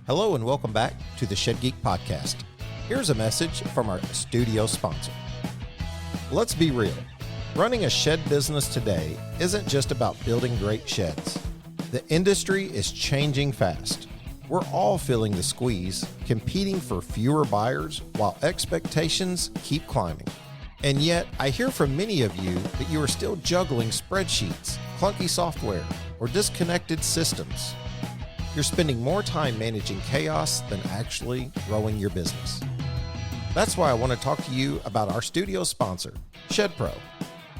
Hello and welcome back to the Shed Geek Podcast. Here's a message from our studio sponsor. Let's be real. Running a shed business today isn't just about building great sheds. The industry is changing fast. We're all feeling the squeeze, competing for fewer buyers while expectations keep climbing. And yet, I hear from many of you that you are still juggling spreadsheets, clunky software, or disconnected systems. You're spending more time managing chaos than actually growing your business. That's why I want to talk to you about our studio sponsor, ShedPro.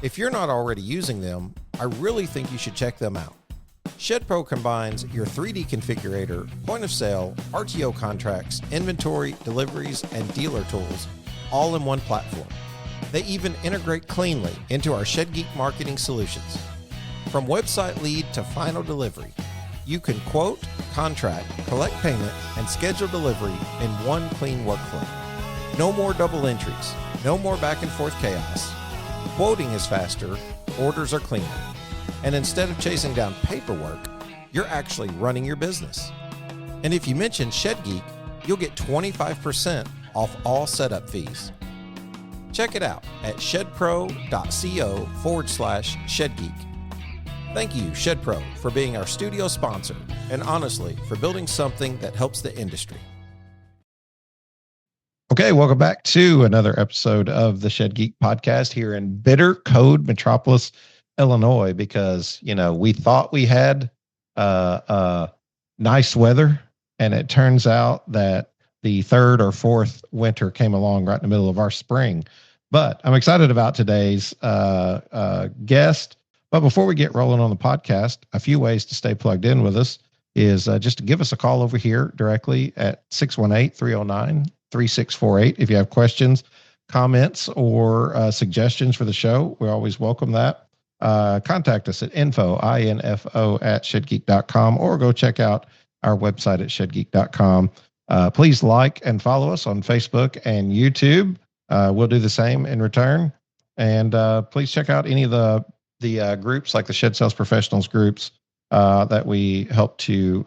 If you're not already using them, I really think you should check them out. ShedPro combines your 3D configurator, point of sale, RTO contracts, inventory, deliveries, and dealer tools all in one platform. They even integrate cleanly into our Shed Geek marketing solutions. From website lead to final delivery, you can quote, contract, collect payment, and schedule delivery in one clean workflow. No more double entries, no more back and forth chaos. Quoting is faster, orders are cleaner. And instead of chasing down paperwork, you're actually running your business. And if you mention Shed Geek, you'll get 25% off all setup fees. Check it out at shedpro.co/ShedGeek. Thank you, ShedPro, for being our studio sponsor, and honestly, for building something that helps the industry. Okay, welcome back to another episode of the Shed Geek Podcast here in bitter, cold Metropolis, Illinois, because, we thought we had nice weather, and it turns out that the third or fourth winter came along right in the middle of our spring. But I'm excited about today's guest. But before we get rolling on the podcast, a few ways to stay plugged in with us is just to give us a call over here directly at 618-309-3648. If you have questions, comments, or suggestions for the show, we always welcome that. Contact us at info@shedgeek.com, or go check out our website at shedgeek.com. Please like and follow us on Facebook and YouTube. We'll do the same in return. And please check out any of the groups like the Shed Sales Professionals groups that we help to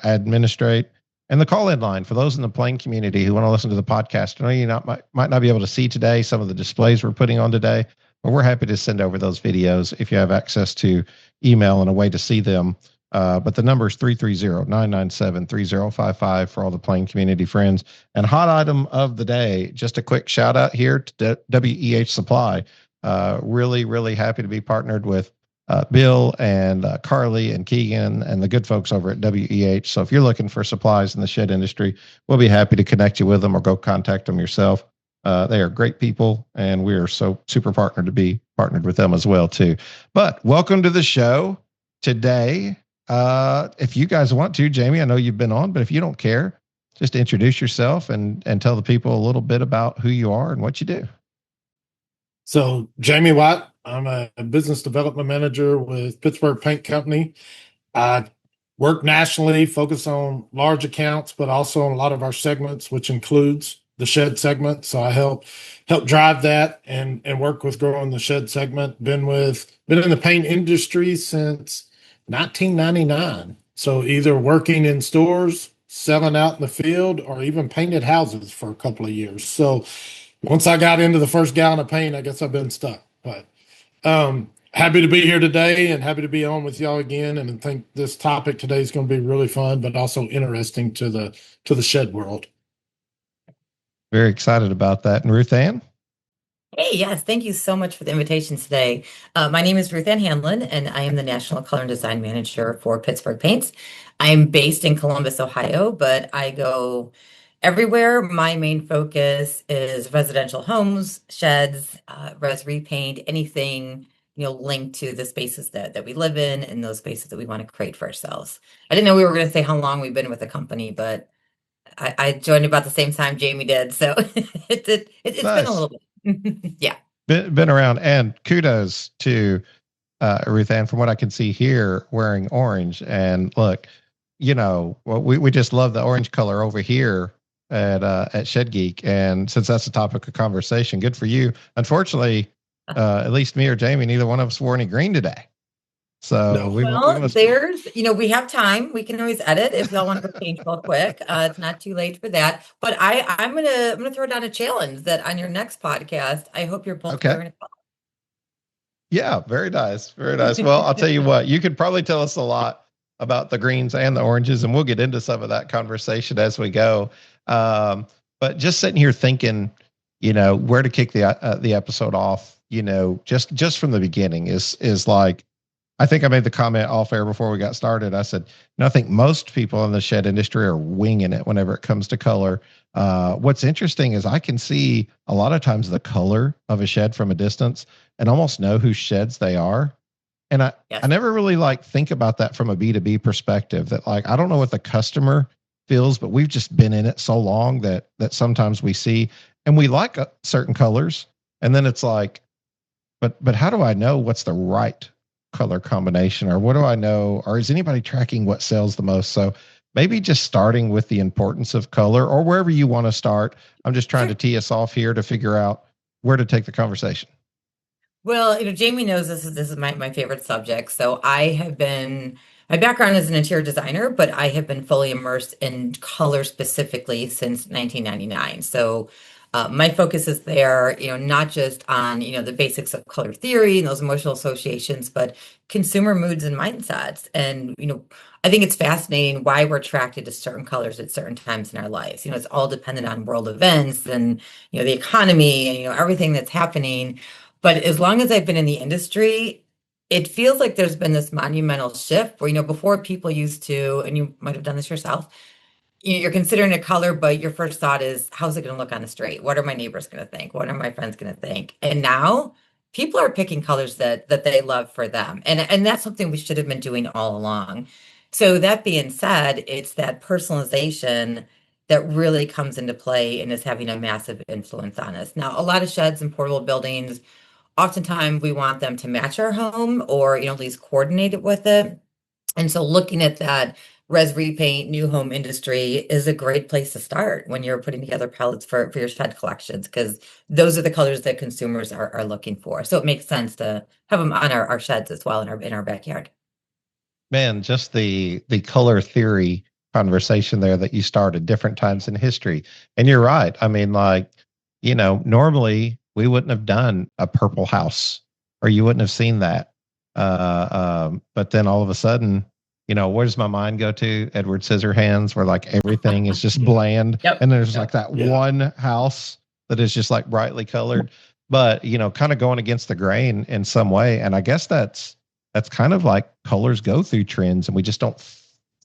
administrate, and the call-in line for those in the plane community who want to listen to the podcast. I know you might not be able to see today some of the displays we're putting on today, but we're happy to send over those videos if you have access to email and a way to see them. But the number is 330-997-3055 for all the plane community friends. And hot item of the day, just a quick shout out here to WEH Supply. Really, really happy to be partnered with Bill and Carly and Keegan and the good folks over at WEH. So if you're looking for supplies in the shed industry, we'll be happy to connect you with them, or go contact them yourself. They are great people, and we are so super partnered to be partnered with them as well too. But welcome to the show today. If you guys want to, Jamie, I know you've been on, but if you don't care, just introduce yourself and tell the people a little bit about who you are and what you do. So, Jamie Watt, I'm a business development manager with Pittsburgh Paint Company. I work nationally, focus on large accounts, but also on a lot of our segments, which includes the shed segment. So I help drive that and work with growing the shed segment. Been in the paint industry since 1999. So either working in stores, selling out in the field, or even painted houses for a couple of years. So once I got into the first gallon of paint, I guess I've been stuck. But happy to be here today, and happy to be on with y'all again. And I think this topic today is going to be really fun, but also interesting to the shed world. Very excited about that. And Ruthanne? Hey, yes, thank you so much for the invitation today. My name is Ruthanne Hanlon, and I am the National Color and Design Manager for Pittsburgh Paints. I'm based in Columbus, Ohio, but I go everywhere. My main focus is residential homes, sheds, res repaint, anything linked to the spaces that we live in and those spaces that we want to create for ourselves. I didn't know we were going to say how long we've been with the company, but I joined about the same time Jamie did, so it's nice. Been a little bit. Yeah, been around, and kudos to Ruthanne, from what I can see here, wearing orange. And look, we just love the orange color over here at Shed Geek, and since that's the topic of conversation, good for you. Unfortunately, at least me or Jamie, neither one of us wore any green today. So No. we Well, must. we have time. We can always edit if y'all want to go change real quick. It's not too late for that. But I'm gonna throw down a challenge that on your next podcast, I hope you're both Okay. wearing a Yeah, very nice. Very nice. Well, I'll tell you what, you could probably tell us a lot about the greens and the oranges, and we'll get into some of that conversation as we go. Um, but just sitting here thinking, where to kick the episode off, just from the beginning is like, I think I made the comment off air before we got started. I said, I think most people in the shed industry are winging it whenever it comes to color. What's interesting is I can see a lot of times the color of a shed from a distance and almost know whose sheds they are. And I Yes. never really like think about that from a B2B perspective, that like, I don't know what the customer feels, but we've just been in it so long that sometimes we see and we like certain colors. And then it's like, but how do I know what's the right color combination, or what do I know, or is anybody tracking what sells the most? So maybe just starting with the importance of color, or wherever you want to start. I'm just trying to tee us off here to figure out where to take the conversation. Well, Jamie knows this is my favorite subject. So my background is an interior designer, but I have been fully immersed in color specifically since 1999. So my focus is there, not just on, the basics of color theory and those emotional associations, but consumer moods and mindsets. And, I think it's fascinating why we're attracted to certain colors at certain times in our lives. It's all dependent on world events and, the economy and, everything that's happening. But as long as I've been in the industry, it feels like there's been this monumental shift where, before people used to, and you might have done this yourself, you're considering a color, but your first thought is, how's it going to look on the street? What are my neighbors going to think? What are my friends going to think? And now people are picking colors that they love for them. And that's something we should have been doing all along. So that being said, it's that personalization that really comes into play and is having a massive influence on us. Now, a lot of sheds and portable buildings, oftentimes we want them to match our home or, at least coordinate it with it. And so looking at that res repaint new home industry is a great place to start when you're putting together palettes for your shed collections, because those are the colors that consumers are looking for. So it makes sense to have them on our sheds as well in our backyard. Man, just the color theory conversation there that you started, different times in history. And you're right. I mean, like, normally we wouldn't have done a purple house, or you wouldn't have seen that. But then all of a sudden, where does my mind go to? Edward Scissorhands, where like everything is just bland. Yep. And there's like that Yeah. one house that is just like brightly colored, but kind of going against the grain in some way. And I guess that's kind of like colors go through trends and we just don't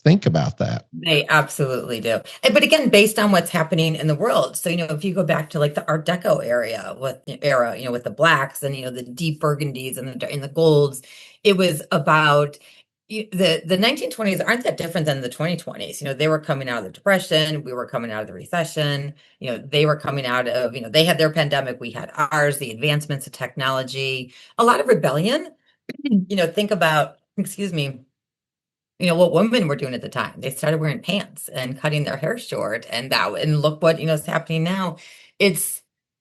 think about that. They absolutely do. But again, based on what's happening in the world. So, if you go back to like the Art Deco era with the blacks and, the deep burgundies and the golds, it was about the 1920s aren't that different than the 2020s. They were coming out of the Depression. We were coming out of the recession. They were coming out of, they had their pandemic. We had ours, the advancements of technology, a lot of rebellion. Think about, excuse me, what women were doing at the time. They started wearing pants and cutting their hair short, and look what, is happening now.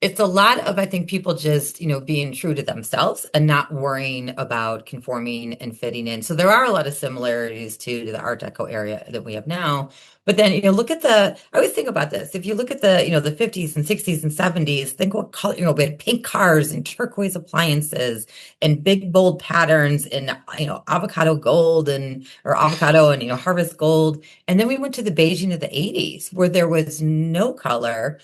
It's a lot of, I think, people just, being true to themselves and not worrying about conforming and fitting in. So there are a lot of similarities to the Art Deco area that we have now. But then, look at I always think about this. If you look at the 50s and 60s and 70s, think what color, we had pink cars and turquoise appliances and big, bold patterns and, avocado gold or avocado and, harvest gold. And then we went to the beiging of the 80s where there was no color.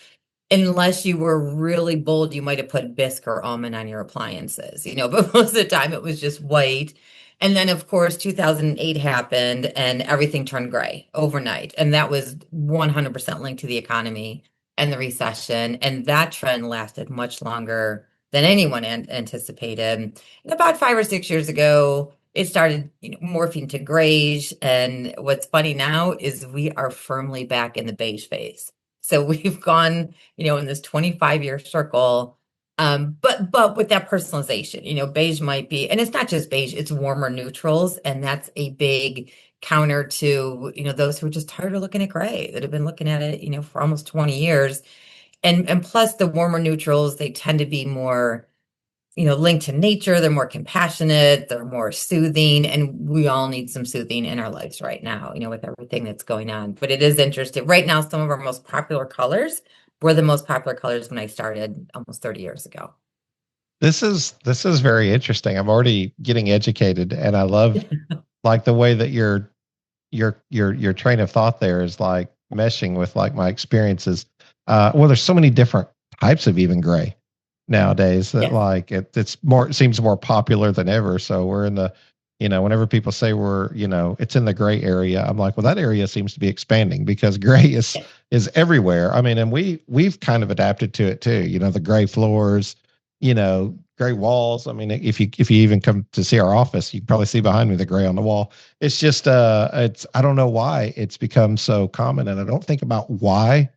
Unless you were really bold, you might have put bisque or almond on your appliances, but most of the time it was just white. And then, of course, 2008 happened and everything turned gray overnight. And that was 100% linked to the economy and the recession. And that trend lasted much longer than anyone anticipated. And about 5 or 6 years ago, it started, morphing to grayish. And what's funny now is we are firmly back in the beige phase. So we've gone, in this 25-year circle, but with that personalization, beige might be, and it's not just beige, it's warmer neutrals, and that's a big counter to, those who are just tired of looking at gray, that have been looking at it, for almost 20 years. And plus the warmer neutrals, they tend to be more linked to nature. They're more compassionate, they're more soothing, and we all need some soothing in our lives right now, with everything that's going on. But it is interesting. Right now, some of our most popular colors were the most popular colors when I started almost 30 years ago. This is very interesting. I'm already getting educated, and I love like the way that your train of thought there is like meshing with like my experiences. Well, there's so many different types of even gray nowadays that like it seems more popular than ever. So we're in the, whenever people say we're, it's in the gray area, I'm like, well, that area seems to be expanding because gray is everywhere. I mean, and we've kind of adapted to it too. The gray floors, gray walls. I mean, if you even come to see our office, you can probably see behind me the gray on the wall. It's just I don't know why it's become so common, and I don't think about why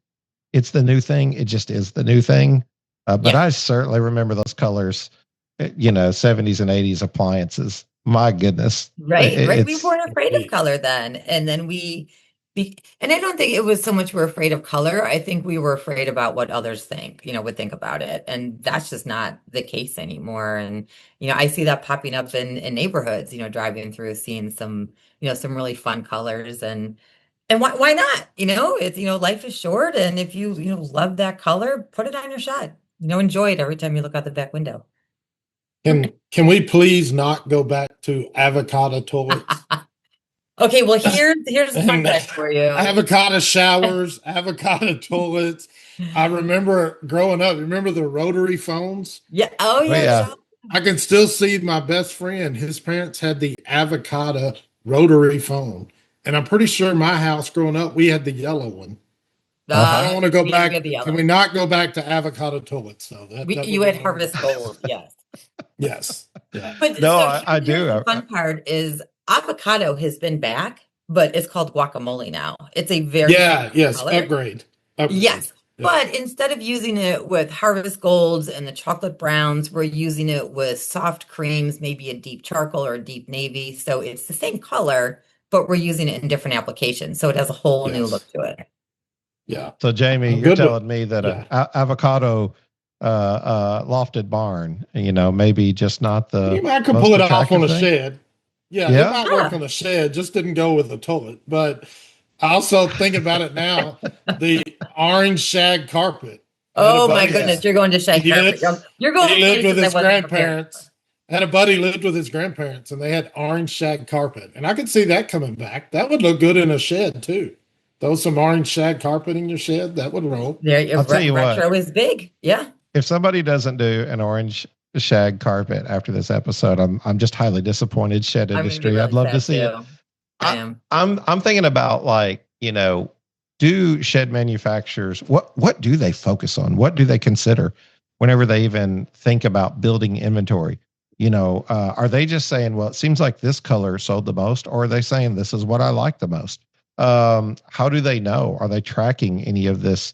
it's the new thing. It just is the new thing. But I certainly remember those colors, 70s and 80s appliances. My goodness. Right. We weren't afraid of color then. And then and I don't think it was so much we're afraid of color. I think we were afraid about what others would think about it. And that's just not the case anymore. And, I see that popping up in neighborhoods, driving through, seeing some really fun colors and why not? It's, life is short. And if you, love that color, put it on your shed, enjoy it every time you look out the back window. Can we please not go back to avocado toilets? Okay, well, here's a fun fact for you. Avocado showers, avocado toilets. I remember growing up, remember the rotary phones? Yeah. Oh, yeah. I can still see my best friend. His parents had the avocado rotary phone. And I'm pretty sure my house growing up, we had the yellow one. I don't want to go back. Can we not go back to avocado toilets? So you had Harvest Gold, yes. Yes. Yeah. But no, I do. The fun part is avocado has been back, but it's called guacamole now. It's a very color. Upgrade. Yes. Yeah. But instead of using it with Harvest Golds and the chocolate browns, we're using it with soft creams, maybe a deep charcoal or a deep navy. So it's the same color, but we're using it in different applications. So it has a whole new look to it. Yeah. So Jamie, you're telling me that avocado lofted barn, maybe just not the. I could pull it off on a shed. Yeah, it might work on a shed. Just didn't go with the toilet. But I also think about it now, the orange shag carpet. Oh my goodness, you're going to shag carpet. You're going. He lived with his grandparents. I had a buddy lived with his grandparents, and they had orange shag carpet, and I could see that coming back. That would look good in a shed too. Throw some orange shag carpet in your shed, that would roll. I'll tell you what, retro is big. Yeah. If somebody doesn't do an orange shag carpet after this episode, I'm just highly disappointed. Shed industry, really I'd love to see it. I'm thinking about like, do shed manufacturers, what do they focus on? What do they consider whenever they even think about building inventory? Are they just saying, well, it seems like this color sold the most, or are they saying this is what I like the most? How do they know? Are they tracking any of this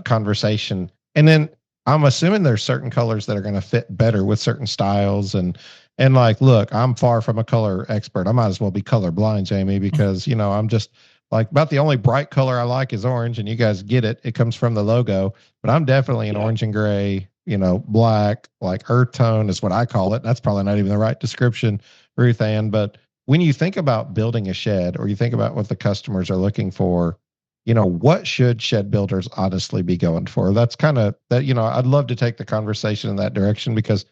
conversation? And then I'm assuming there's certain colors that are going to fit better with certain styles. And like, look, I'm far from a color expert. I might as well be color blind, Jamie, because, I'm just like about the only bright color I like is orange, and you guys get it. It comes from the logo, but I'm definitely an orange and gray, black, like earth tone is what I call it. That's probably not even the right description, Ruthanne. But when you think about building a shed, or you think about what the customers are looking for, what should shed builders honestly be going for? That's kind of that, I'd love to take the conversation in that direction, because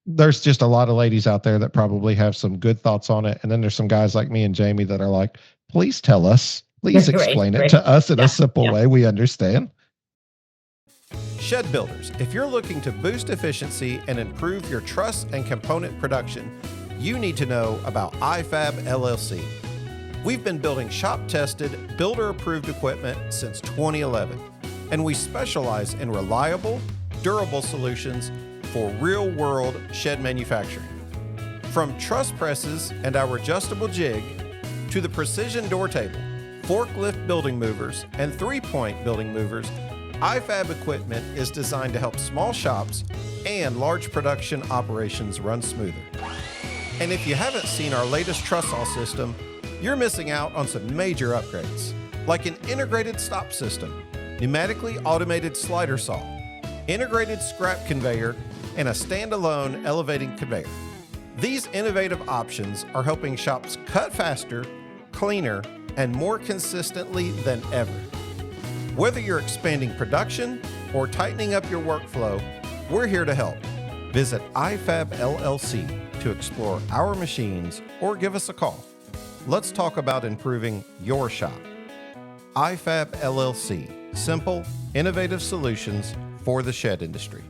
there's just a lot of ladies out there that probably have some good thoughts on it. And then there's some guys like me and Jamie that are like, please tell us, please explain it to us in a simple way we understand. Shed builders, if you're looking to boost efficiency and improve your truss and component production, you need to know about IFAB LLC. We've been building shop-tested, builder-approved equipment since 2011, and we specialize in reliable, durable solutions for real-world shed manufacturing. From truss presses and our adjustable jig, to the precision door table, forklift building movers, and three-point building movers, IFAB equipment is designed to help small shops and large production operations run smoother. And if you haven't seen our latest truss saw system, you're missing out on some major upgrades, like an integrated stop system, pneumatically automated slider saw, integrated scrap conveyor, and a standalone elevating conveyor. These innovative options are helping shops cut faster, cleaner, and more consistently than ever. Whether you're expanding production or tightening up your workflow, we're here to help. Visit iFab LLC to explore our machines or give us a call. Let's talk about improving your shop. iFab LLC, simple, innovative solutions for the shed industry.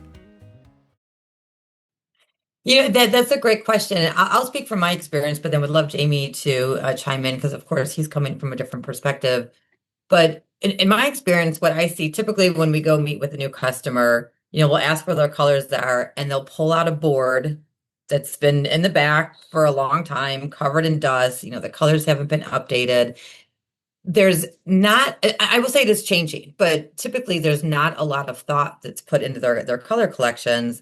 That's a great question. I'll speak from my experience, but then would love Jamie to chime in because, of course, he's coming from a different perspective. But in my experience, what I see typically when we go meet with a new customer, we'll ask where their colors are, and they'll pull out a board that's been in the back for a long time, covered in dust. The colors haven't been updated. There's not, I will say it is changing, but typically there's not a lot of thought that's put into their color collections.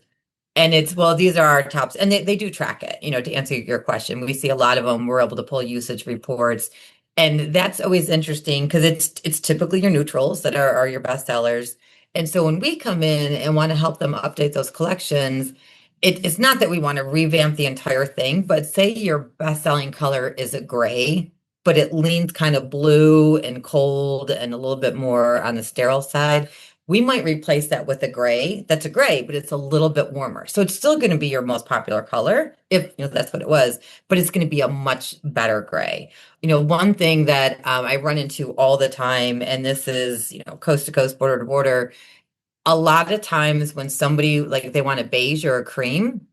And it's, well, these are our tops. And they do track it, to answer your question. We see a lot of them. We're able to pull usage reports. And that's always interesting because it's typically your neutrals that are your best sellers. And so when we come in and want to help them update those collections, it's not that we want to revamp the entire thing, but say your best-selling color is a gray, but it leans kind of blue and cold and a little bit more on the sterile side. We might replace that with a gray. That's a gray, but it's a little bit warmer. So it's still going to be your most popular color if that's what it was, but it's going to be a much better gray. One thing that I run into all the time, and this is, coast to coast, border to border, a lot of times when somebody, like, they want a beige or a cream,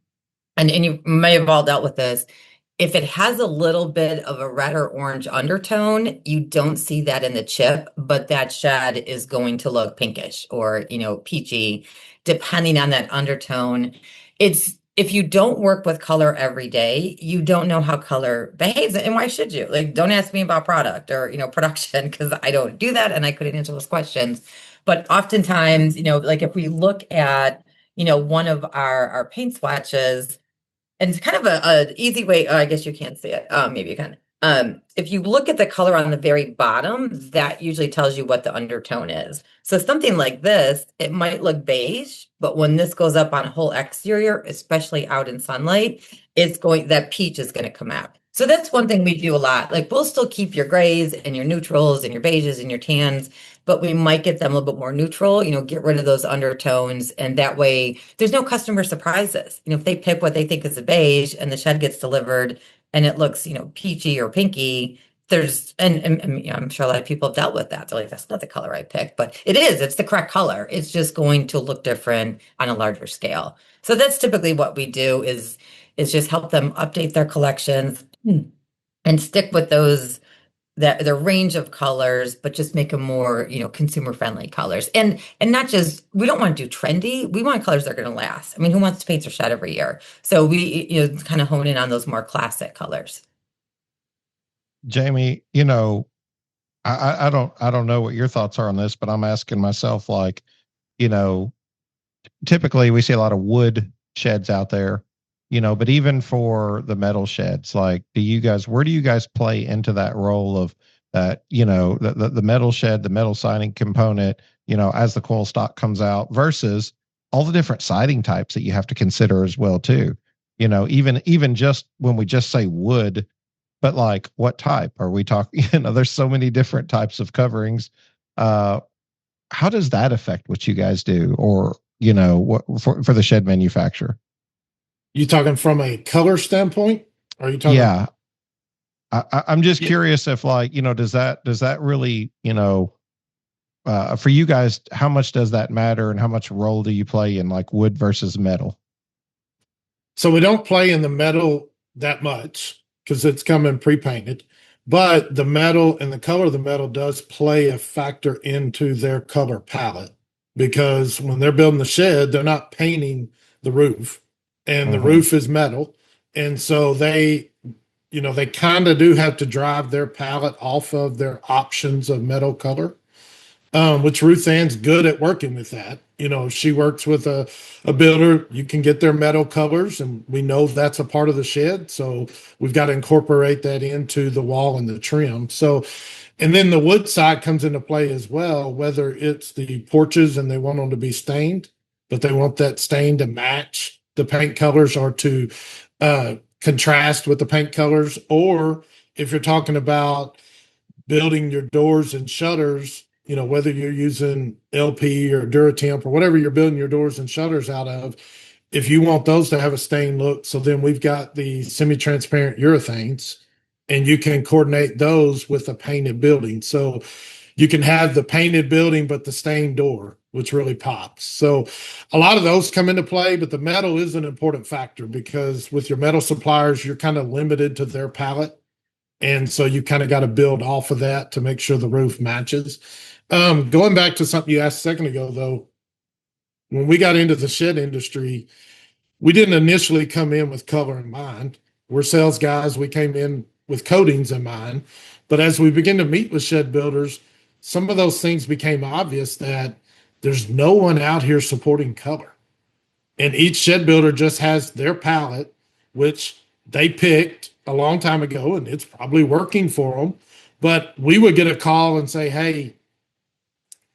and you may have all dealt with this, if it has a little bit of a red or orange undertone, you don't see that in the chip, but that shed is going to look pinkish or, peachy, depending on that undertone. If you don't work with color every day, you don't know how color behaves. And why should you? Like, don't ask me about product or, production, because I don't do that and I couldn't answer those questions. But oftentimes, like if we look at, one of our paint swatches, and it's kind of a easy way. I guess you can't see it. Maybe you can. If you look at the color on the very bottom, that usually tells you what the undertone is. So something like this, it might look beige, but when this goes up on a whole exterior, especially out in sunlight, that peach is going to come out. So that's one thing we do a lot. Like, we'll still keep your grays and your neutrals and your beiges and your tans, but we might get them a little bit more neutral, get rid of those undertones. And that way there's no customer surprises. If they pick what they think is a beige and the shed gets delivered and it looks, peachy or pinky, and I'm sure a lot of people have dealt with that. They're like, that's not the color I picked, but it's the correct color. It's just going to look different on a larger scale. So that's typically what we do is just help them update their collections and stick with the range of colors, but just make them more, consumer friendly colors. And not just, we don't want to do trendy. We want colors that are going to last. I mean, who wants to paint their shed every year? So we, kind of hone in on those more classic colors. Jamie, I don't know what your thoughts are on this, but I'm asking myself, like, typically we see a lot of wood sheds out there, but even for the metal sheds, like, where do you guys play into that role of that, the metal shed, the metal siding component, as the coil stock comes out versus all the different siding types that you have to consider as well too, even just when we just say wood, but like, what type are we talking? There's so many different types of coverings. How does that affect what you guys do, or, what for the shed manufacturer? You talking from a color standpoint? Or are you talking? Yeah. I'm just curious if, like, does that really, for you guys, how much does that matter, and how much role do you play in, like, wood versus metal? So we don't play in the metal that much because it's coming pre-painted, but the metal and the color of the metal does play a factor into their color palette, because when they're building the shed, they're not painting the roof, and the roof is metal. And so they kind of do have to drive their palette off of their options of metal color, which Ruthanne's good at working with that. She works with a builder. You can get their metal colors, and we know that's a part of the shed. So we've got to incorporate that into the wall and the trim. So, and then the wood side comes into play as well, whether it's the porches and they want them to be stained, but they want that stain to match the paint colors or to contrast with the paint colors. Or if you're talking about building your doors and shutters, whether you're using LP or Duratemp or whatever you're building your doors and shutters out of, if you want those to have a stained look, so then we've got the semi-transparent urethanes, and you can coordinate those with a painted building. So you can have the painted building, but the stained door, which really pops. So a lot of those come into play, but the metal is an important factor because with your metal suppliers, you're kind of limited to their palette. And so you kind of got to build off of that to make sure the roof matches. Going back to something you asked a second ago, though, when we got into the shed industry, we didn't initially come in with color in mind. We're sales guys. We came in with coatings in mind. But as we begin to meet with shed builders, some of those things became obvious that there's no one out here supporting color. And each shed builder just has their palette, which they picked a long time ago, and it's probably working for them. But we would get a call and say, hey,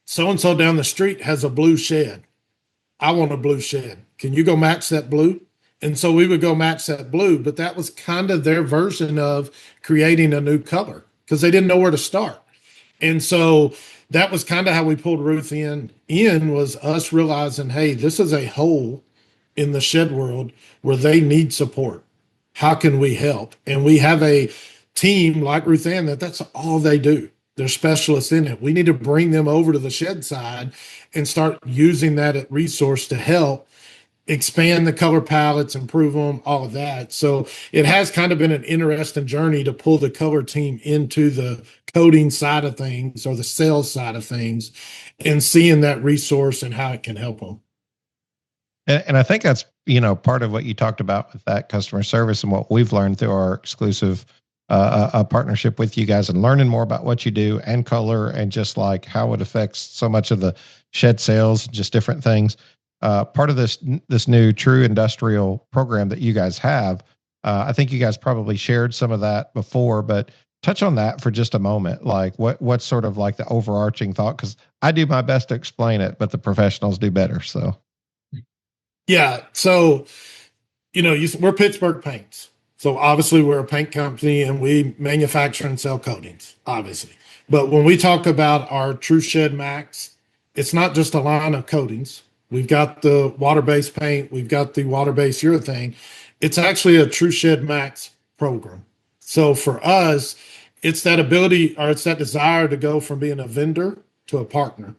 so-and-so down the street has a blue shed. I want a blue shed. Can you go match that blue? And so we would go match that blue, but that was kind of their version of creating a new color because they didn't know where to start. And so that was kind of how we pulled Ruthanne in was us realizing, hey, this is a hole in the shed world where they need support. How can we help? And we have a team like Ruthanne that's all they do. They're specialists in it. We need to bring them over to the shed side and start using that resource to help expand the color palettes, improve them, all of that. So it has kind of been an interesting journey to pull the color team into the coding side of things or the sales side of things and seeing that resource and how it can help them. And I think that's, part of what you talked about with that customer service and what we've learned through our exclusive partnership with you guys and learning more about what you do and color and just like how it affects so much of the shed sales, just different things. Part of this new true industrial program that you guys have, I think you guys probably shared some of that before, but touch on that for just a moment. Like what's sort of like the overarching thought? Because I do my best to explain it, but the professionals do better. So, yeah. So, we're Pittsburgh Paints. So obviously we're a paint company and we manufacture and sell coatings, obviously. But when we talk about our True Shed Max, it's not just a line of coatings. We've got the water-based paint. We've got the water-based urethane. It's actually a True Shed Max program. So for us, it's that ability or it's that desire to go from being a vendor to a partner.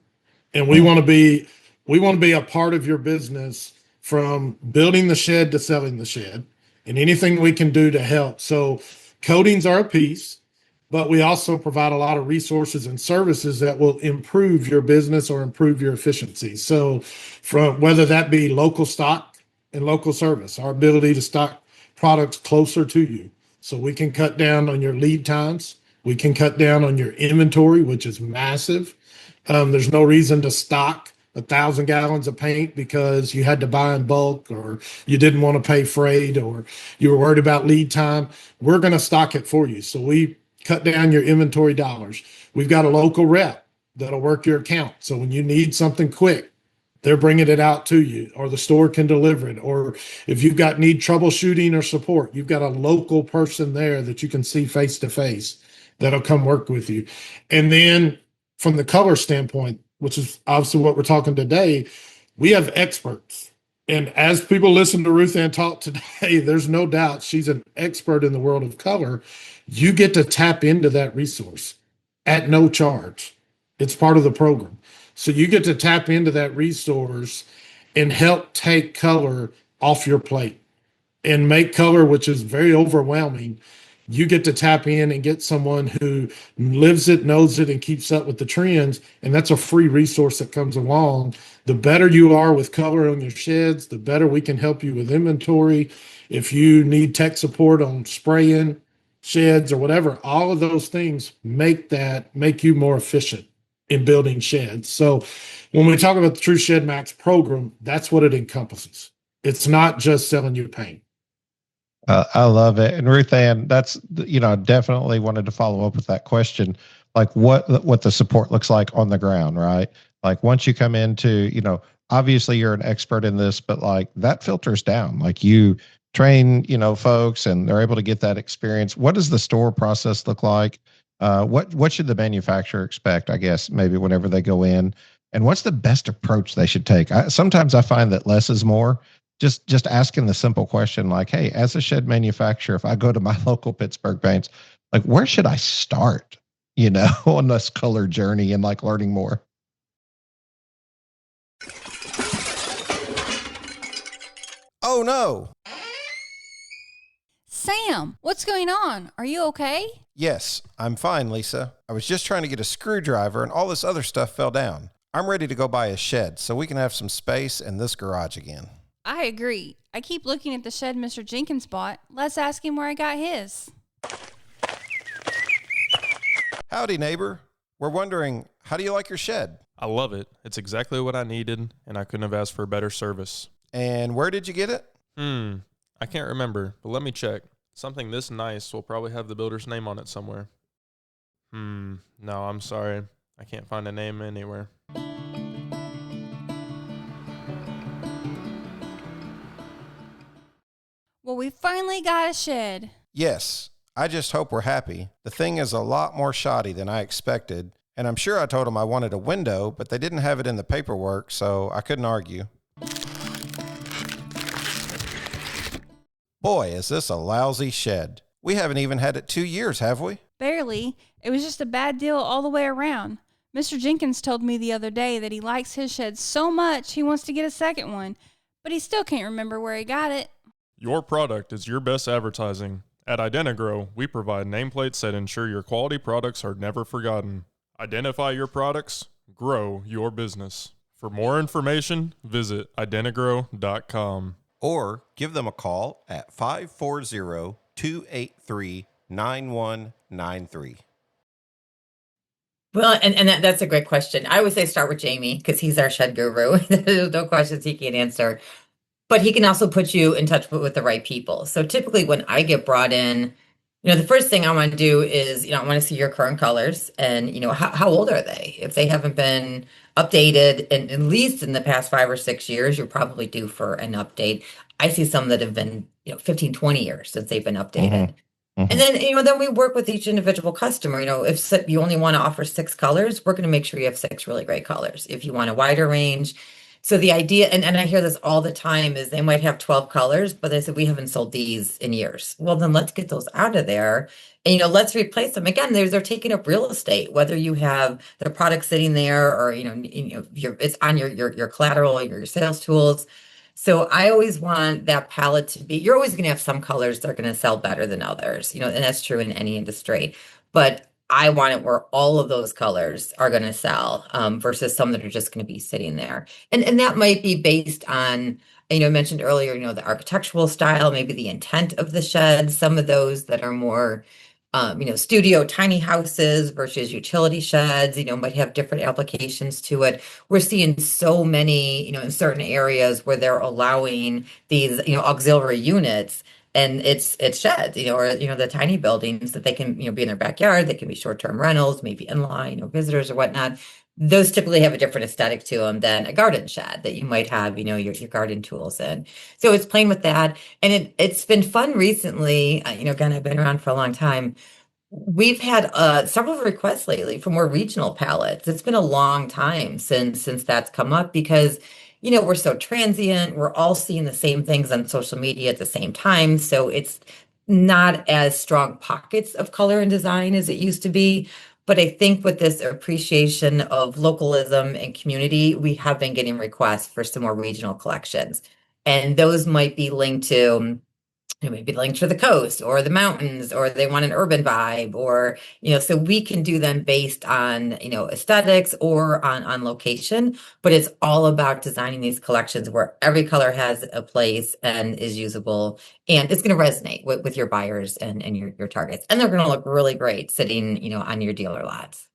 And we want to be a part of your business from building the shed to selling the shed and anything we can do to help. So coatings are a piece, but we also provide a lot of resources and services that will improve your business or improve your efficiency. So from whether that be local stock and local service, our ability to stock products closer to you so we can cut down on your lead times. We can cut down on your inventory, which is massive. There's no reason to stock 1,000 gallons of paint because you had to buy in bulk or you didn't want to pay freight or you were worried about lead time. We're going to stock it for you. So we cut down your inventory dollars. We've got a local rep that'll work your account. So when you need something quick, they're bringing it out to you or the store can deliver it. Or if you've got need troubleshooting or support, you've got a local person there that you can see face to face that'll come work with you. And then from the color standpoint, which is obviously what we're talking today, we have experts. And as people listen to Ruthanne talk today, there's no doubt she's an expert in the world of color. You get to tap into that resource at no charge. It's part of the program. So you get to tap into that resource and help take color off your plate and make color, which is very overwhelming. You get to tap in and get someone who lives it, knows it, and keeps up with the trends. And that's a free resource that comes along. The better you are with color on your sheds, the better we can help you with inventory. If you need tech support on spraying sheds or whatever, all of those things make you more efficient in building sheds. So when we talk about the True Shed Max program, that's what it encompasses. It's not just selling you paint. I love it. And Ruthanne, that's, definitely wanted to follow up with that question, like what the support looks like on the ground, right? Like once you come into, obviously you're an expert in this, but like that filters down. Like you train, folks, and they're able to get that experience. What does the store process look like? What should the manufacturer expect? I guess maybe whenever they go in, and what's the best approach they should take? Sometimes I find that less is more. Just asking the simple question like, hey, as a shed manufacturer, if I go to my local Pittsburgh Paints, like where should I start? On this color journey and like learning more. Oh no! Sam, what's going on? Are you okay? Yes, I'm fine, Lisa. I was just trying to get a screwdriver and all this other stuff fell down. I'm ready to go buy a shed so we can have some space in this garage again. I agree. I keep looking at the shed Mr. Jenkins bought. Let's ask him where I got his. Howdy, neighbor. We're wondering, how do you like your shed? I love it. It's exactly what I needed, and I couldn't have asked for better service. And where did you get it? I can't remember, but let me check. Something this nice will probably have the builder's name on it somewhere. No, I'm sorry. I can't find a name anywhere. Well, we finally got a shed. Yes. I just hope we're happy. The thing is a lot more shoddy than I expected, and I'm sure I told them I wanted a window, but they didn't have it in the paperwork, so I couldn't argue. Boy, is this a lousy shed. We haven't even had it 2 years, have we? Barely. It was just a bad deal all the way around. Mr. Jenkins told me the other day that he likes his shed so much he wants to get a second one, but he still can't remember where he got it. Your product is your best advertising. At Identigrow, we provide nameplates that ensure your quality products are never forgotten. Identify your products, grow your business. For more information, visit identigrow.com. Or give them a call at 540-283-9193. Well, and that's a great question. I always say start with Jamie because he's our shed guru. There's no questions he can't answer. But he can also put you in touch with the right people. So typically when I get brought in, the first thing I want to do is, I want to see your current colors and, how old are they? If they haven't been updated in at least in the past 5 or 6 years, you're probably due for an update. I see some that have been, 15, 20 years since they've been updated. And then, then we work with each individual customer. If you only want to offer 6 colors, we're going to make sure you have 6 really great colors. If you want a wider range. So the idea, and I hear this all the time, is they might have 12 colors, but they said, we haven't sold these in years. Well, then let's get those out of there. And, let's replace them. Again, they're taking up real estate, whether you have the product sitting there or, it's on your collateral, your sales tools. So I always want that palette to be, you're always going to have some colors that are going to sell better than others, and that's true in any industry. But I want it where all of those colors are going to sell versus some that are just going to be sitting there. And that might be based on, I mentioned earlier, the architectural style, maybe the intent of the shed, some of those that are more, studio tiny houses versus utility sheds, might have different applications to it. We're seeing so many, in certain areas where they're allowing these, auxiliary units. And it's sheds, or, the tiny buildings that they can, be in their backyard. They can be short-term rentals, maybe in-line, visitors or whatnot. Those typically have a different aesthetic to them than a garden shed that you might have, your garden tools in. So it's playing with that. And it's been fun recently. Again, I've been around for a long time. We've had several requests lately for more regional palettes. It's been a long time since that's come up because we're so transient. We're all seeing the same things on social media at the same time. So it's not as strong pockets of color and design as it used to be. But I think with this appreciation of localism and community, we have been getting requests for some more regional collections. And those might be linked to maybe linked to the coast or the mountains, or they want an urban vibe, or, so we can do them based on, aesthetics or on location, but it's all about designing these collections where every color has a place and is usable, and it's going to resonate with your buyers and your targets. And they're going to look really great sitting, on your dealer lots.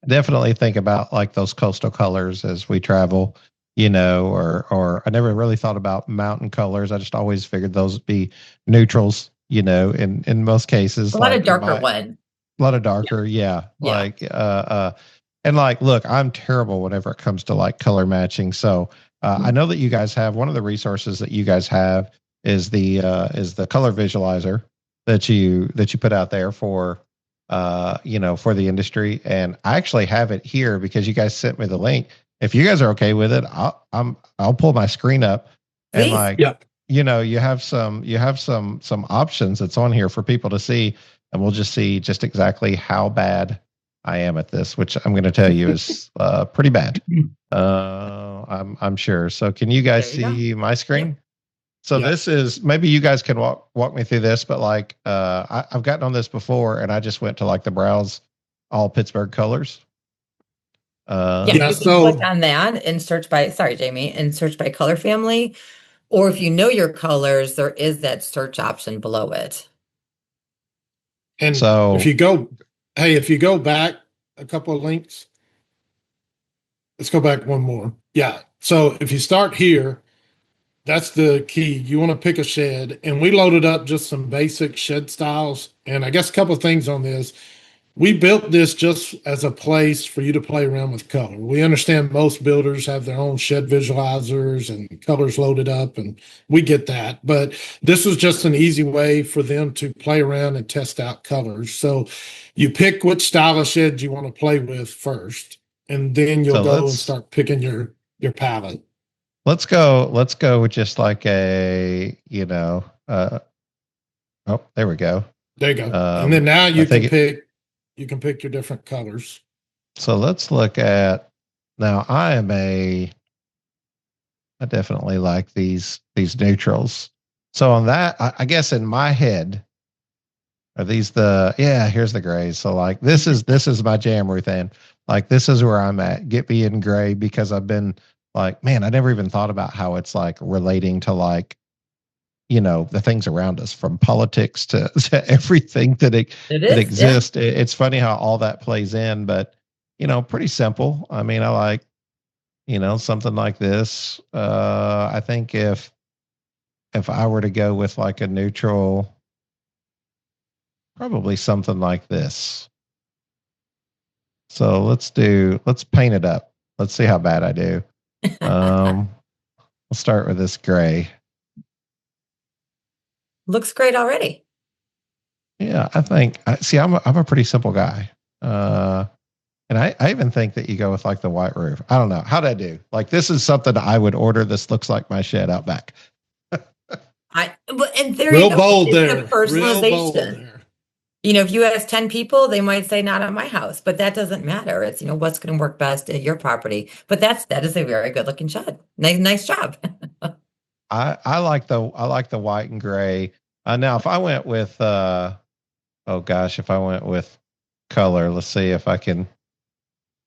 Definitely think about like those coastal colors as we travel. Or I never really thought about mountain colors. I just always figured those would be neutrals, in most cases. A lot of darker ones. A lot of darker, yeah. Yeah. Like And like, look, I'm terrible whenever it comes to like color matching. So I know that you guys have one of the resources that you guys have is the color visualizer that you put out there for for the industry. And I actually have it here because you guys sent me the link. If you guys are okay with it, I'll pull my screen up and Please. like Yep. you have some options that's on here for people to see, and we'll just see just exactly how bad I am at this, which I'm going to tell you is pretty bad. I'm sure. So can you guys There you see my screen? Yep. So Yep. this is, maybe you guys can walk me through this, but like I've gotten on this before, and I just went to like the browse all Pittsburgh colors. Yeah, Yeah, you can so- click on that and search by, sorry, Jamie, and search by color family. Or if you know your colors, there is that search option below it. And So- if you go back a couple of links, let's go back one more. Yeah. So if you start here, that's the key. You want to pick a shed, and we loaded up just some basic shed styles. And I guess a couple of things on this. We built this just as a place for you to play around with color. We understand most builders have their own shed visualizers and colors loaded up, and we get that. But this was just an easy way for them to play around and test out colors. So you pick which style of shed you want to play with first, and then you'll So go and let's- start picking your palette. Let's go with just like a, oh, there we go. There you go. Um, and then now I you think can pick your different colors. So let's look at, now I definitely like these neutrals. So on that, I guess in my head, are these here's the grays. So like this is my jam, Ruthanne. Like this is where I'm at. Get me in gray, because I've been like, man, I never even thought about how it's like relating to like, the things around us, from politics to everything that exists. It's funny how all that plays in, but pretty simple. I mean, I like, something like this. I think if I were to go with like a neutral, probably something like this. So let's paint it up. Let's see how bad I do. We'll start with this gray. Looks great already. Yeah, I think. I'm a pretty simple guy, and I even think that you go with like the white roof. I don't know, how'd I do? Like this is something I would order. This looks like my shed out back. And there Real you go. bold It's there. the personalization. Real bold there. If you ask 10 people, they might say not at my house, but that doesn't matter. It's, what's going to work best at your property. But that is a very good looking shed. Nice job. I like the white and gray. Now if I went with if I went with color, let's see if I can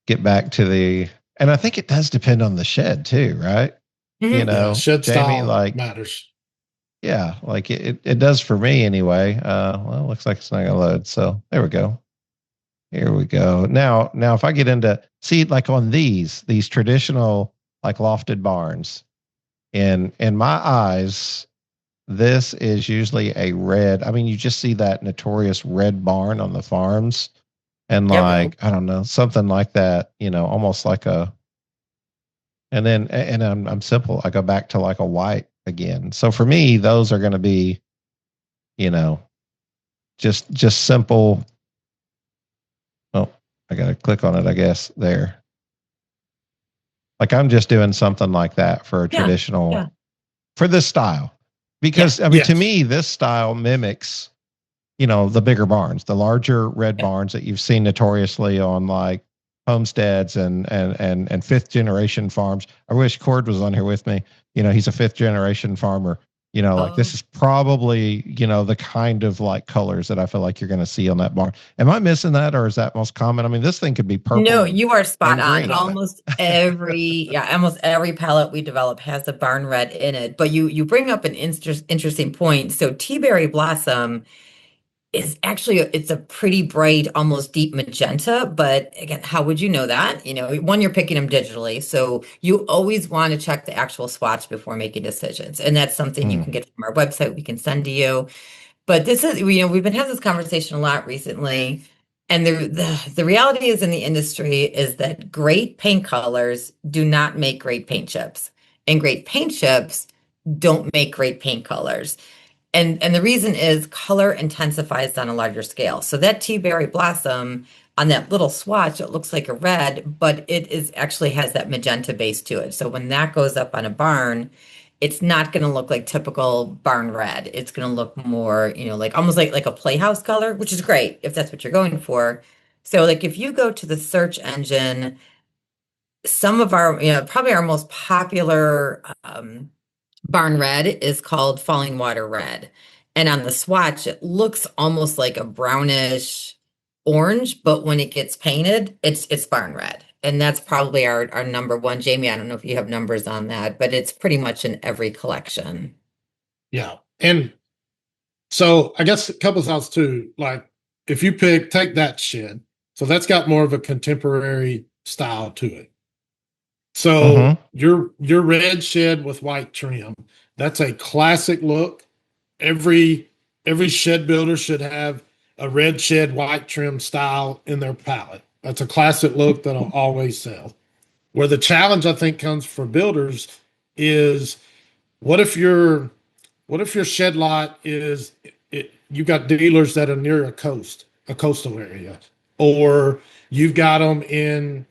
get back to and I think it does depend on the shed too, right? Mhm. Yeah, shed Jamie, style matters. Yeah, like it does for me anyway. Well, it looks like it's not gonna load. So there we go. Here we go. Now if I get into, see, like on these traditional like lofted barns, in my eyes, this is usually a red. I mean, you just see that notorious red barn on the farms, and Yep. like, I don't know, something like that, almost like and I'm simple. I go back to like a white again. So for me, those are going to be, just simple. Oh, I got to click on it, I guess, there. Like I'm just doing something like that for a traditional, for this style. Because I mean, to me, this style mimics, the bigger barns, the larger red barns that you've seen notoriously on like homesteads and fifth generation farms. I wish Cord was on here with me. He's a fifth generation farmer. Like this is probably, the kind of like colors that I feel like you're going to see on that barn. Am I missing that, or is that most common? I mean, this thing could be purple. No, you are spot and on. green. Almost every palette we develop has the barn red in it. But you bring up an interesting point. So Tea-berry blossom is actually it's a pretty bright, almost deep magenta. But again, how would you know that? One, you're picking them digitally, so you always want to check the actual swatch before making decisions, and that's something you can get from our website. We can send to you. But this is, we've been having this conversation a lot recently. And the reality is in the industry is that great paint colors do not make great paint chips, and great paint chips don't make great paint colors. And the reason is color intensifies on a larger scale. So that tea berry blossom on that little swatch, it looks like a red, but it is actually has that magenta base to it. So when that goes up on a barn, it's not going to look like typical barn red. It's going to look more, like almost like a playhouse color, which is great if that's what you're going for. So like if you go to the search engine, some of our, probably our most popular barn red is called falling water red. And on the swatch, it looks almost like a brownish orange, but when it gets painted, it's barn red. And that's probably our number one. Jamie, I don't know if you have numbers on that, but it's pretty much in every collection. Yeah. And so I guess a couple of thoughts too. Like if you take that shed, so that's got more of a contemporary style to it. So your red shed with white trim, that's a classic look. Every shed builder should have a red shed white trim style in their palette. That's a classic look that'll always sell. Where the challenge I think comes for builders is what if your shed lot is you got dealers that are near a coastal area, or you've got them in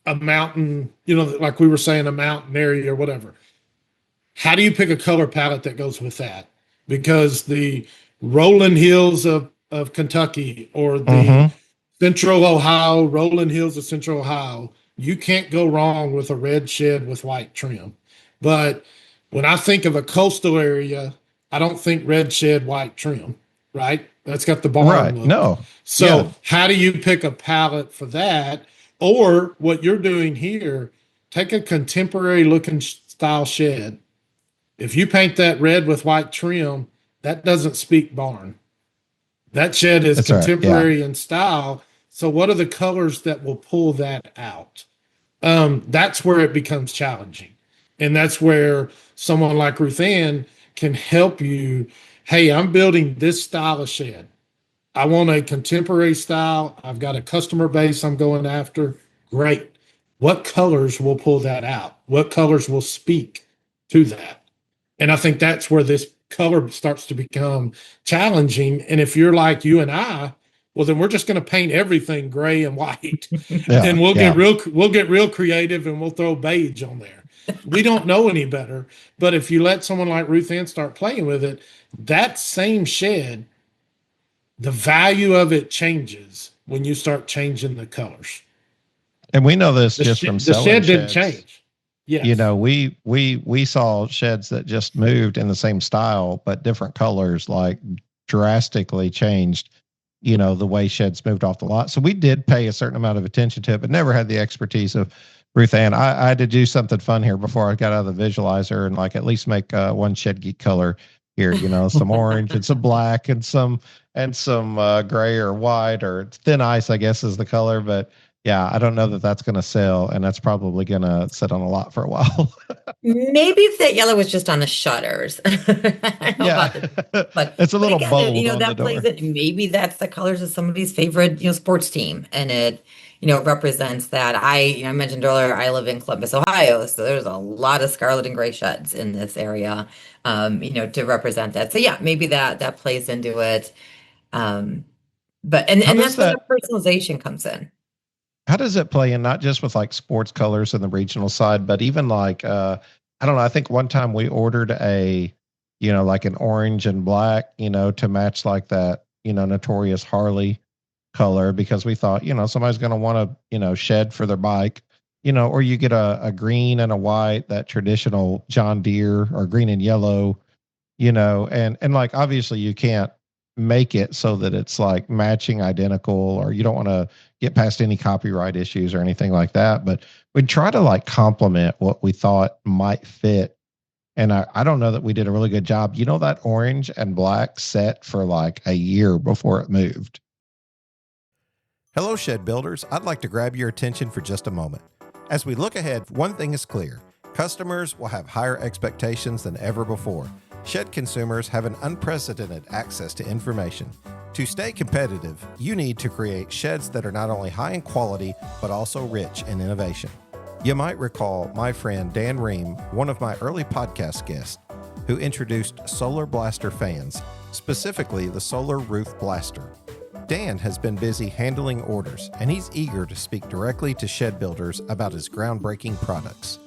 a mountain, like we were saying, a mountain area or whatever. How do you pick a color palette that goes with that? Because the rolling hills of Kentucky or the central Ohio, rolling hills of central Ohio, you can't go wrong with a red shed with white trim. But when I think of a coastal area, I don't think red shed, white trim, right? That's got the barn look. No. So how do you pick a palette for that? Or what you're doing here, take a contemporary looking style shed. If you paint that red with white trim, that doesn't speak barn. That shed is contemporary in style. So what are the colors that will pull that out? That's where it becomes challenging. And that's where someone like Ruthanne can help you. Hey, I'm building this style of shed. I want a contemporary style. I've got a customer base I'm going after. Great. What colors will pull that out? What colors will speak to that? And I think that's where this color starts to become challenging. And if you're like you and I, well, then we're just going to paint everything gray and white, and we'll get real creative, and we'll throw beige on there. We don't know any better. But if you let someone like Ruthanne start playing with it, that same shed, the value of it changes when you start changing the colors. And we know this from selling the shed didn't sheds. Change. Yes. We saw sheds that just moved in the same style, but different colors, like drastically changed, the way sheds moved off the lot. So we did pay a certain amount of attention to it, but never had the expertise of Ruthanne. I had to do something fun here before I got out of the visualizer and at least make one Shed Geek color here, some orange and some black and some gray or white or thin ice, I guess is the color. But yeah, I don't know that that's going to sell, and that's probably going to sit on a lot for a while. Maybe if that yellow was just on the shutters. But it's a little bold. That plays it. Maybe that's the colors of somebody's favorite, sports team, and it, represents that. I mentioned earlier, I live in Columbus, Ohio, so there's a lot of scarlet and gray sheds in this area, to represent that. So yeah, maybe that plays into it. But that's where the personalization comes in. How does it play in, not just with sports colors in the regional side, but even I don't know, I think one time we ordered an orange and black, to match that, notorious Harley color, because we thought, somebody's going to want to, shed for their bike, or you get a green and a white, that traditional John Deere, or green and yellow, and obviously you can't make it so that it's matching identical, or you don't want to get past any copyright issues or anything like that, but we'd try to complement what we thought might fit. And I don't know that we did a really good job. That orange and black set for a year before it moved. Hello, shed builders. I'd like to grab your attention for just a moment. As we look ahead, one thing is clear. Customers will have higher expectations than ever before. Shed consumers have an unprecedented access to information. To stay competitive, you need to create sheds that are not only high in quality, but also rich in innovation. You might recall my friend Dan Ream, one of my early podcast guests, who introduced Solar Blaster fans, specifically the Solar Roof Blaster. Dan has been busy handling orders, and he's eager to speak directly to shed builders about his groundbreaking products.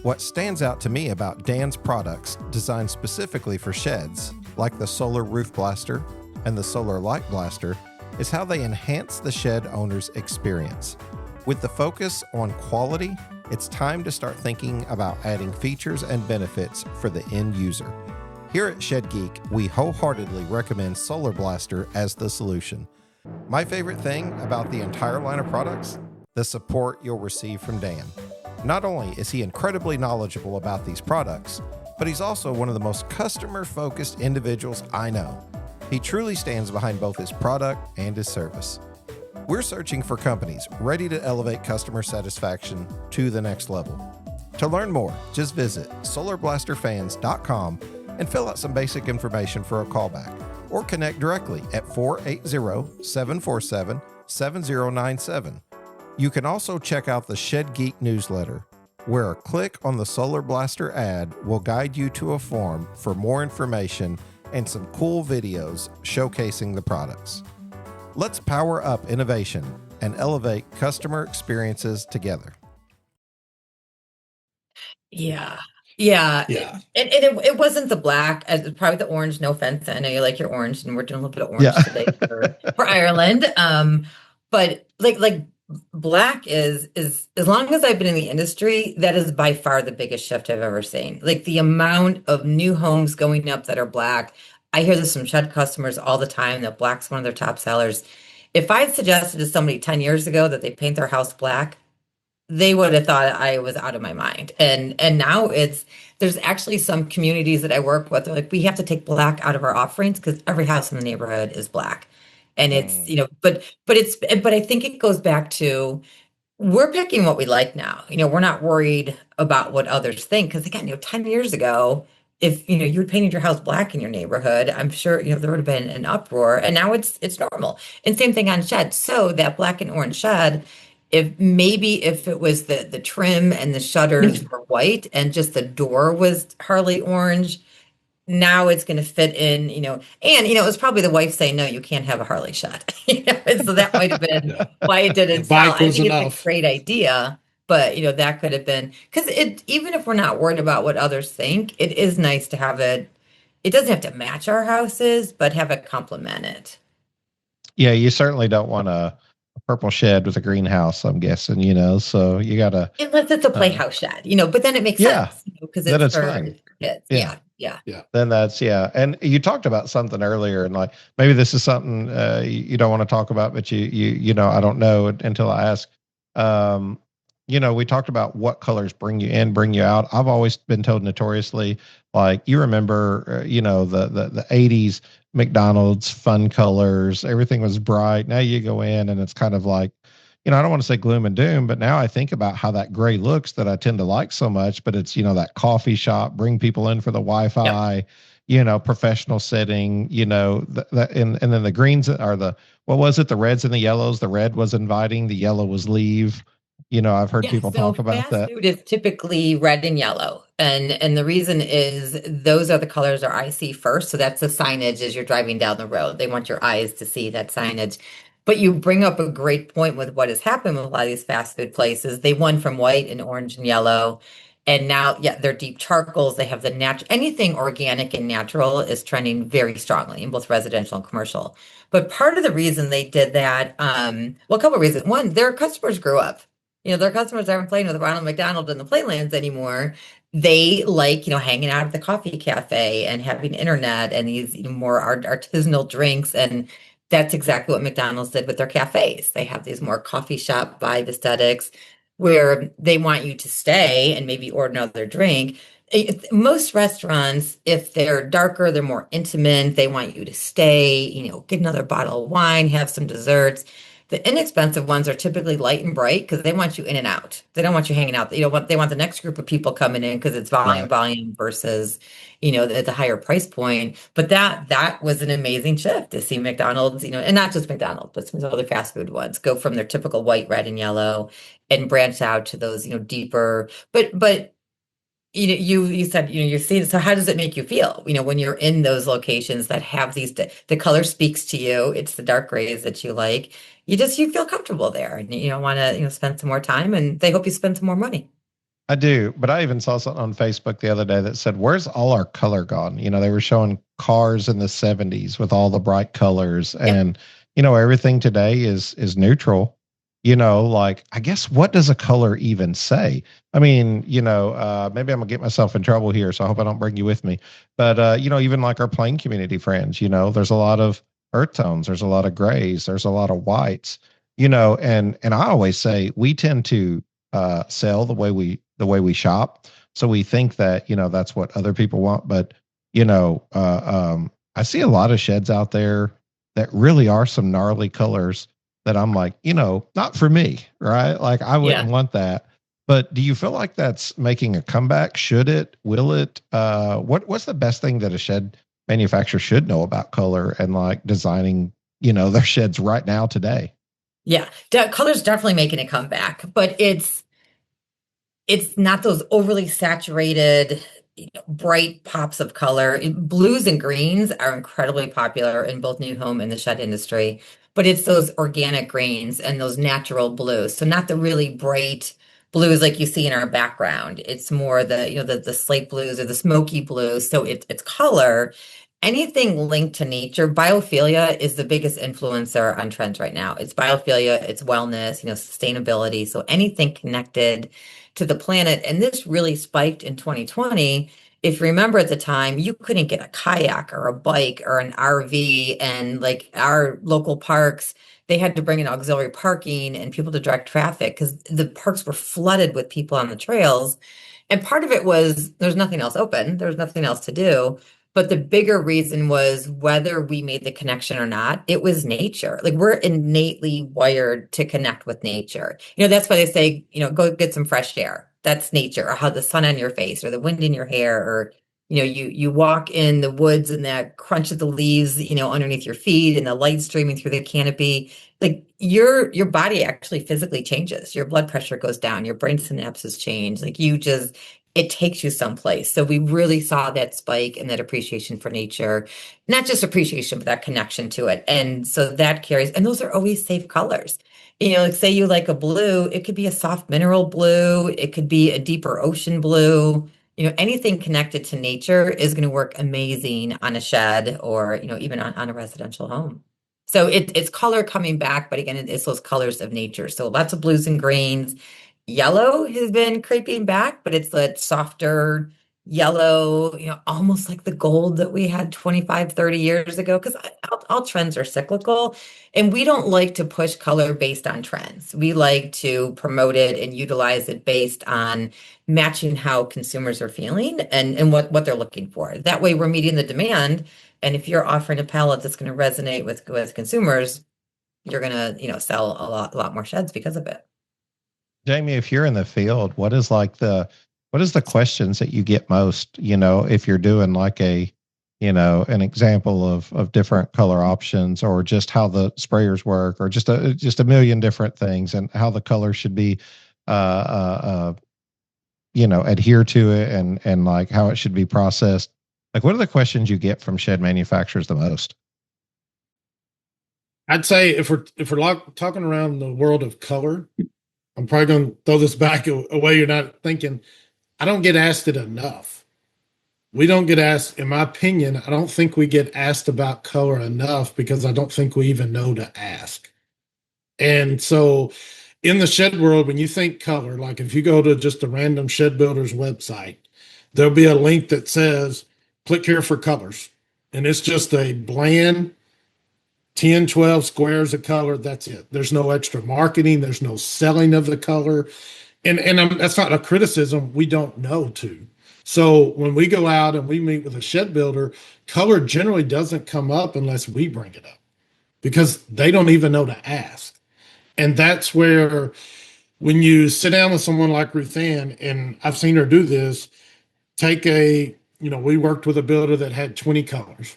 What stands out to me about Dan's products designed specifically for sheds, like the Solar Roof Blaster and the Solar Light Blaster, is how they enhance the shed owner's experience. With the focus on quality, it's time to start thinking about adding features and benefits for the end user. Here at Shed Geek, we wholeheartedly recommend Solar Blaster as the solution. My favorite thing about the entire line of products? The support you'll receive from Dan. Not only is he incredibly knowledgeable about these products, but he's also one of the most customer-focused individuals I know. He truly stands behind both his product and his service. We're searching for companies ready to elevate customer satisfaction to the next level. To learn more, just visit solarblasterfans.com and fill out some basic information for a callback, or connect directly at 480-747-7097. You can also check out the Shed Geek newsletter, where a click on the Solar Blaster ad will guide you to a form for more information and some cool videos showcasing the products. Let's power up innovation and elevate customer experiences together. Yeah. Yeah. It wasn't the black, probably the orange. No offense. I know you like your orange, and we're doing a little bit of orange today for Ireland. But like black is as long as I've been in the industry, that is by far the biggest shift I've ever seen. Like the amount of new homes going up that are black. I hear this from shed customers all the time that black's one of their top sellers. If I suggested to somebody 10 years ago that they paint their house black, they would have thought I was out of my mind. And now there's actually some communities that I work with, they're like, we have to take black out of our offerings because every house in the neighborhood is black. And it's, but I think it goes back to, we're picking what we like now. We're not worried about what others think. Because again, 10 years ago, if you had painted your house black in your neighborhood, I'm sure there would have been an uproar. And now it's normal. And same thing on shed. So that black and orange shed, if it was the trim and the shutters were white and just the door was Harley orange, now it's going to fit in, and it was probably the wife saying, no, you can't have a Harley shed. And so that might have been why it didn't sell. I think it's a great idea, but that could have been, because even if we're not worried about what others think, it is nice to have it. It doesn't have to match our houses, but have it complement it. Yeah, you certainly don't want a purple shed with a greenhouse, I'm guessing, so you gotta, unless it's a playhouse shed, but then it makes sense because it's for kids. Yeah. Then that's and you talked about something earlier, and like maybe this is something you don't want to talk about, but you I don't know until I ask. We talked about what colors bring you in, bring you out. I've always been told notoriously, like, you remember the 80s McDonald's fun colors, everything was bright. Now you go in and it's kind of like, I don't want to say gloom and doom, but now I think about how that gray looks that I tend to like so much, but it's, that coffee shop, bring people in for the Wi-Fi, professional setting, and then the greens are what was it? The reds and the yellows. The red was inviting, the yellow was leave. I've heard people talk about that. Food is typically red and yellow. And the reason is those are the colors our eyes see first. So that's the signage as you're driving down the road. They want your eyes to see that signage. But you bring up a great point with what has happened with a lot of these fast food places. They went from white and orange and yellow. And now, they're deep charcoals. They have the natural, anything organic and natural is trending very strongly in both residential and commercial. But part of the reason they did that, a couple of reasons. One, their customers grew up. Their customers aren't playing with Ronald McDonald in the playlands anymore. They like, hanging out at the coffee cafe and having internet and these more artisanal drinks. And that's exactly what McDonald's did with their cafes. They have these more coffee shop vibe aesthetics where they want you to stay and maybe order another drink. Most restaurants, if they're darker, they're more intimate. They want you to stay, get another bottle of wine, have some desserts. The inexpensive ones are typically light and bright because they want you in and out. They don't want you hanging out. They want the next group of people coming in because it's Right. volume versus, the higher price point. But that was an amazing shift to see McDonald's, and not just McDonald's, but some other fast food ones go from their typical white, red, and yellow and branch out to those, deeper. But you said, you're seeing it. So how does it make you feel, when you're in those locations that have the color speaks to you, it's the dark grays that you like, you feel comfortable there and you don't want to, spend some more time and they hope you spend some more money. I do, but I even saw something on Facebook the other day that said, "Where's all our color gone?" They were showing cars in the '70s with all the bright colors, and everything today is neutral. Like, I guess, what does a color even say? I mean, maybe I'm gonna get myself in trouble here, so I hope I don't bring you with me. But even like our plain community friends, there's a lot of earth tones, there's a lot of grays, there's a lot of whites. And I always say we tend to sell the way we shop. So we think that, that's what other people want. But, I see a lot of sheds out there that really are some gnarly colors that I'm like, not for me, right? Like I wouldn't want that. But do you feel like that's making a comeback? Should it? Will it? What's the best thing that a shed manufacturer should know about color and like designing, their sheds right now today? Yeah, color's definitely making a comeback, but it's not those overly saturated, bright pops of color. Blues and greens are incredibly popular in both new home and the shed industry, but it's those organic greens and those natural blues. So not the really bright blues like you see in our background. It's more the slate blues or the smoky blues. So it's color. Anything linked to nature, biophilia is the biggest influencer on trends right now. It's biophilia, it's wellness, sustainability. So anything connected to the planet. And this really spiked in 2020. If you remember at the time, you couldn't get a kayak or a bike or an RV, and like our local parks, they had to bring in auxiliary parking and people to direct traffic because the parks were flooded with people on the trails. And part of it was there's nothing else open, there's nothing else to do. But the bigger reason was whether we made the connection or not, it was nature. Like we're innately wired to connect with nature. That's why they say, go get some fresh air. That's nature, or how the sun on your face or the wind in your hair, or, you walk in the woods and that crunch of the leaves, underneath your feet and the light streaming through the canopy. Like your body actually physically changes. Your blood pressure goes down, your brain synapses change. Like it takes you someplace. So we really saw that spike and that appreciation for nature, not just appreciation, but that connection to it. And so that carries, and those are always safe colors. Like say you like a blue, it could be a soft mineral blue, it could be a deeper ocean blue. Anything connected to nature is going to work amazing on a shed or, even on a residential home. So it's color coming back, but again, it's those colors of nature. So lots of blues and greens. Yellow has been creeping back, but it's that softer yellow, almost like the gold that we had 25, 30 years ago, because all trends are cyclical. And we don't like to push color based on trends. We like to promote it and utilize it based on matching how consumers are feeling and what they're looking for. That way we're meeting the demand. And if you're offering a palette that's going to resonate with consumers, you're going to, sell a lot more sheds because of it. Jamie, if you're in the field, what is the questions that you get most, if you're doing like an example of different color options, or just how the sprayers work, or just a million different things, and how the color should be, adhere to it, and like how it should be processed. Like, what are the questions you get from shed manufacturers the most? I'd say if we're talking around the world of color, I'm probably going to throw this back a way you're not thinking. I don't get asked it enough. We don't get asked, in my opinion, I don't think we get asked about color enough because I don't think we even know to ask. And so in the shed world, when you think color, like if you go to just a random shed builder's website, there'll be a link that says, click here for colors. And it's just a bland 10, 12 squares of color. That's it. There's no extra marketing. There's no selling of the color. And that's not a criticism. We don't know to. So when we go out and we meet with a shed builder, color generally doesn't come up unless we bring it up, because they don't even know to ask. And that's where, when you sit down with someone like Ruthanne, and I've seen her do this, we worked with a builder that had 20 colors.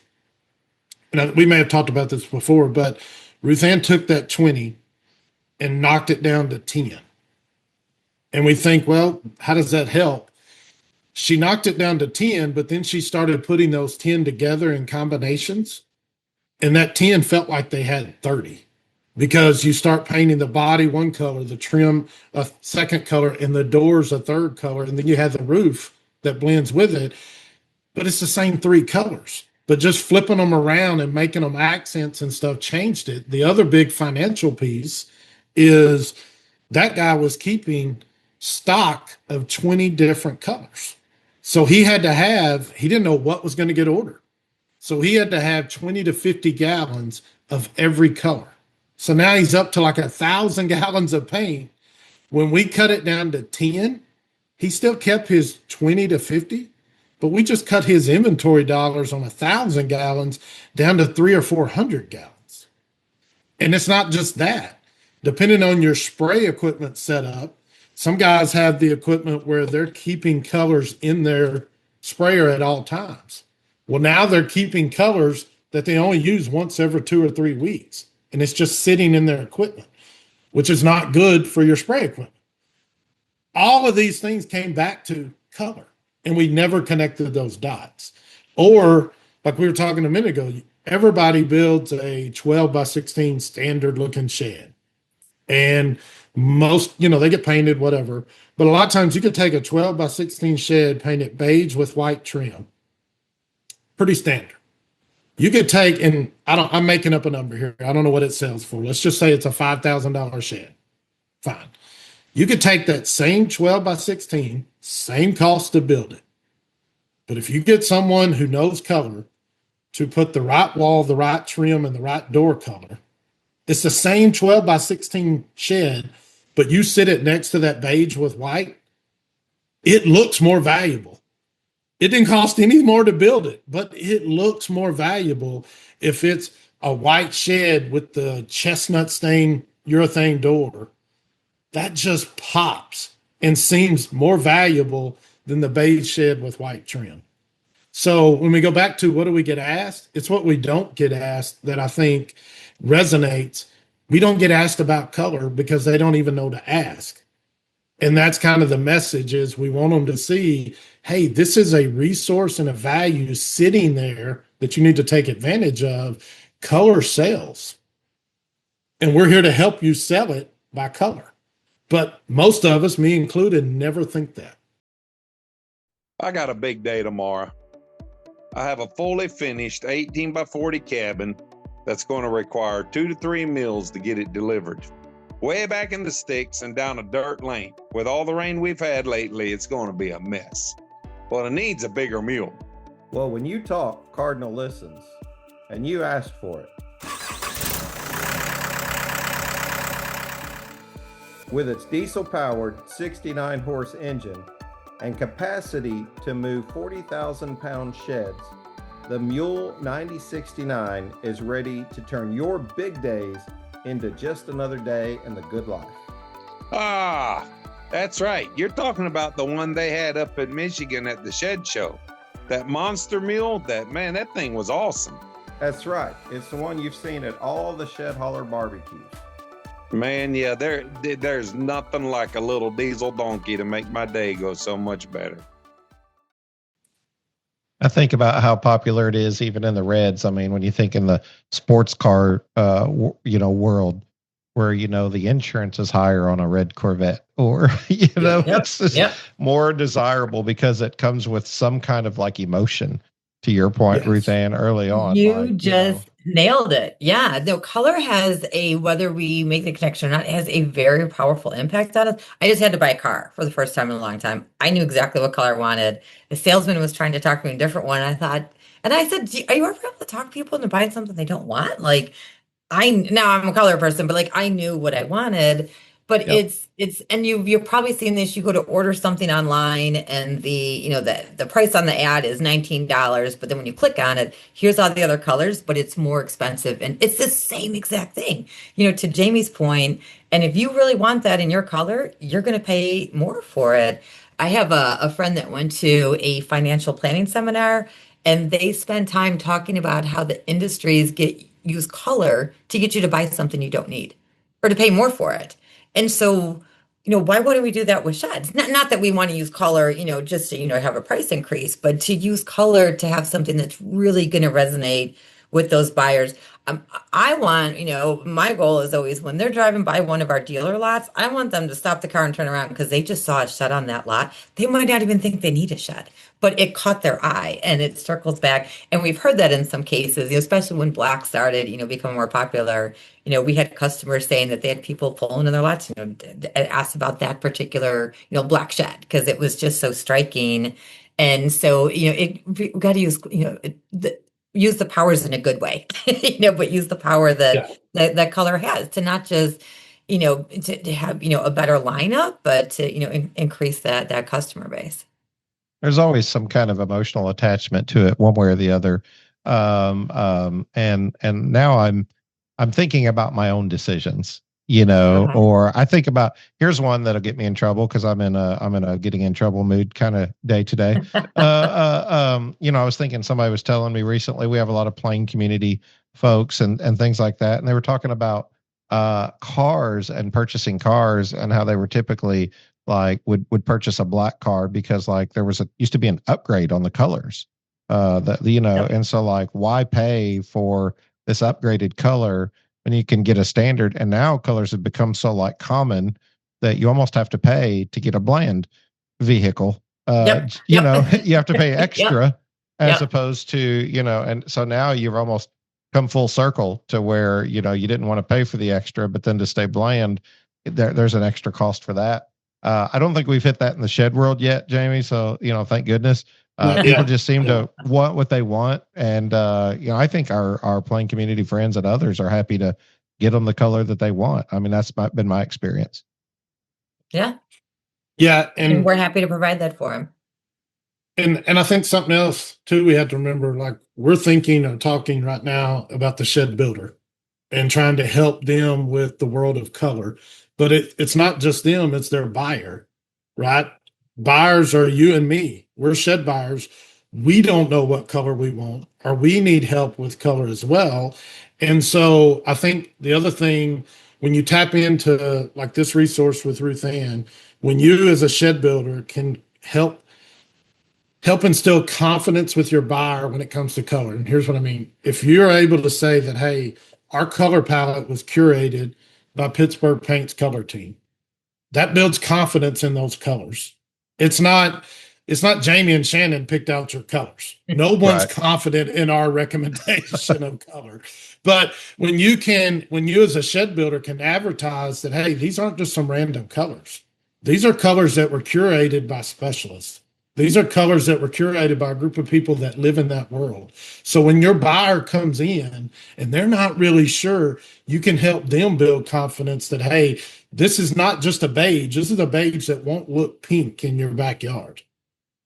And we may have talked about this before, but Ruthanne took that 20 and knocked it down to 10. And we think, well, how does that help? She knocked it down to 10, but then she started putting those 10 together in combinations. And that 10 felt like they had 30, because you start painting the body one color, the trim a second color, and the doors a third color. And then you have the roof that blends with it. But it's the same 3 colors. But just flipping them around and making them accents and stuff changed it. The other big financial piece is that guy was keeping stock of 20 different colors. So he didn't know what was going to get ordered. So he had to have 20 to 50 gallons of every color. So now he's up to like 1,000 gallons of paint. When we cut it down to 10, he still kept his 20 to 50, but we just cut his inventory dollars on 1,000 gallons down to 300 or 400 gallons. And it's not just that. Depending on your spray equipment setup, some guys have the equipment where they're keeping colors in their sprayer at all times. Well, now they're keeping colors that they only use once every 2 or 3 weeks. And it's just sitting in their equipment, which is not good for your spray equipment. All of these things came back to color, and we never connected those dots. Or, like we were talking a minute ago, everybody builds a 12 by 16 standard looking shed. And most, they get painted, whatever. But a lot of times you could take a 12 by 16 shed, paint it beige with white trim. Pretty standard. You could take, and I'm making up a number here. I don't know what it sells for. Let's just say it's a $5,000 shed. Fine. You could take that same 12 by 16, same cost to build it. But if you get someone who knows color to put the right wall, the right trim, and the right door color, it's the same 12 by 16 shed, but you sit it next to that beige with white, it looks more valuable. It didn't cost any more to build it, but it looks more valuable if it's a white shed with the chestnut stained urethane door. That just pops and seems more valuable than the beige shed with white trim. So when we go back to what do we get asked, it's what we don't get asked that I think resonates. We don't get asked about color because they don't even know to ask. And that's kind of the message, is we want them to see, hey, this is a resource and a value sitting there that you need to take advantage of. Color sells. And we're here to help you sell it by color. But most of us, me included, never think that. I got a big day tomorrow. I have a fully finished 18 by 40 cabin that's going to require 2 to 3 meals to get it delivered. Way back in the sticks and down a dirt lane. With all the rain we've had lately, it's going to be a mess. Well, it needs a bigger mule. Well, when you talk, Cardinal listens, and you asked for it. With its diesel-powered 69-horse engine and capacity to move 40,000-pound sheds, the Mule 9069 is ready to turn your big days into just another day in the good life. Ah, that's right. You're talking about the one they had up in Michigan at the shed show. That monster mule, that thing was awesome. That's right. It's the one you've seen at all the shed hauler barbecues. Man, yeah, there's nothing like a little diesel donkey to make my day go so much better. I think about how popular it is even in the Reds. I mean, when you think in the sports car, world, where, the insurance is higher on a red Corvette, or, it's just more desirable because it comes with some kind of like emotion, to your point, Yes. Ruthanne, early on. You nailed it. Yeah. No, color has whether we make the connection or not, it has a very powerful impact on us. I just had to buy a car for the first time in a long time. I knew exactly what color I wanted. The salesman was trying to talk to me a different one. I thought, and I said, are you ever able to talk to people into buying something they don't want? Now I'm a color person, but I knew what I wanted. But Yep. and you've probably seen this. You go to order something online and the price on the ad is $19, but then when you click on it, here's all the other colors, but it's more expensive. And it's the same exact thing, to Jamie's point. And if you really want that in your color, you're going to pay more for it. I have a friend that went to a financial planning seminar, and they spend time talking about how the industries use color to get you to buy something you don't need or to pay more for it. And so, why wouldn't we do that with sheds? Not that we want to use color, just to, have a price increase, but to use color to have something that's really going to resonate with those buyers. I want, my goal is always when they're driving by one of our dealer lots, I want them to stop the car and turn around because they just saw a shed on that lot. They might not even think they need a shed, but it caught their eye and it circles back. And we've heard that in some cases, especially when black started, becoming more popular. We had customers saying that they had people pulling in their lots, asked about that particular, black shed because it was just so striking. And so, we got to use, use the powers in a good way, but use the power that color has to not just, to have, a better lineup, but to, increase that customer base. There's always some kind of emotional attachment to it one way or the other. And now I'm thinking about my own decisions, or I think about, here's one that'll get me in trouble because I'm in a getting in trouble mood kind of day to day. I was thinking somebody was telling me recently, we have a lot of plain community folks and things like that. And they were talking about cars and purchasing cars and how they were typically like would purchase a black car because like there used to be an upgrade on the colors, and so like why pay for this upgraded color when you can get a standard? And now colors have become so like common that you almost have to pay to get a bland vehicle. You have to pay extra as opposed to, and so now you've almost come full circle to where, you didn't want to pay for the extra, but then to stay bland, there's an extra cost for that. I don't think we've hit that in the shed world yet, Jamie. So, thank goodness. People just seem to want what they want. And, I think our plain community friends and others are happy to get them the color that they want. I mean, that's been my experience. Yeah. Yeah. And we're happy to provide that for them. And I think something else too, we have to remember, like we're thinking or talking right now about the shed builder and trying to help them with the world of color. But it's not just them, it's their buyer, right? Buyers are you and me. We're shed buyers. We don't know what color we want, or we need help with color as well. And so I think the other thing, when you tap into like this resource with Ruthanne, when you as a shed builder can help instill confidence with your buyer when it comes to color. And here's what I mean. If you're able to say that, hey, our color palette was curated by Pittsburgh Paints color team, that builds confidence in those colors. It's not Jamie and Shannon picked out your colors. No one's confident in our recommendation of color. But when you as a shed builder can advertise that, hey, these aren't just some random colors. These are colors that were curated by specialists. These are colors that were curated by a group of people that live in that world. So when your buyer comes in and they're not really sure, you can help them build confidence that, hey, this is not just a beige. This is a beige that won't look pink in your backyard.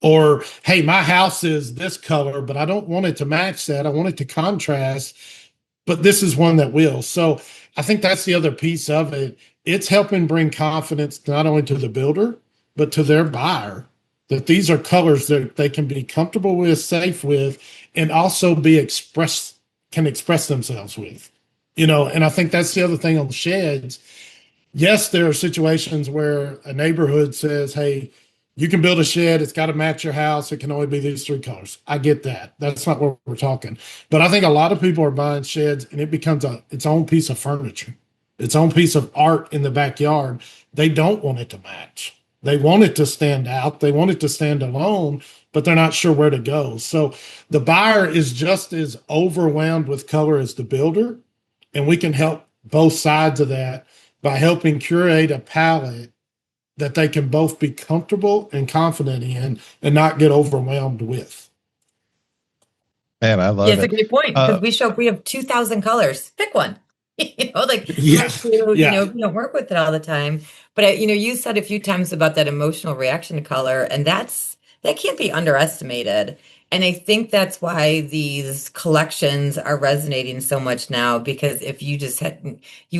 Or, hey, my house is this color, but I don't want it to match that. I want it to contrast, but this is one that will. So I think that's the other piece of it. It's helping bring confidence not only to the builder, but to their buyer, that these are colors that they can be comfortable with, safe with, and also can express themselves with, and I think that's the other thing on the sheds. Yes, there are situations where a neighborhood says, hey, you can build a shed. It's got to match your house. It can only be these three colors. I get that. That's not what we're talking. But I think a lot of people are buying sheds and it becomes its own piece of furniture, its own piece of art in the backyard. They don't want it to match. They want it to stand out. They want it to stand alone, but they're not sure where to go. So the buyer is just as overwhelmed with color as the builder. And we can help both sides of that by helping curate a palette that they can both be comfortable and confident in and not get overwhelmed with. Man, I love it. It's a great point because we have 2,000 colors. Pick one. Like Yeah. hard to, Yeah. if you don't work with it all the time. But you said a few times about that emotional reaction to color, and that can't be underestimated. And I think that's why these collections are resonating so much now, because if you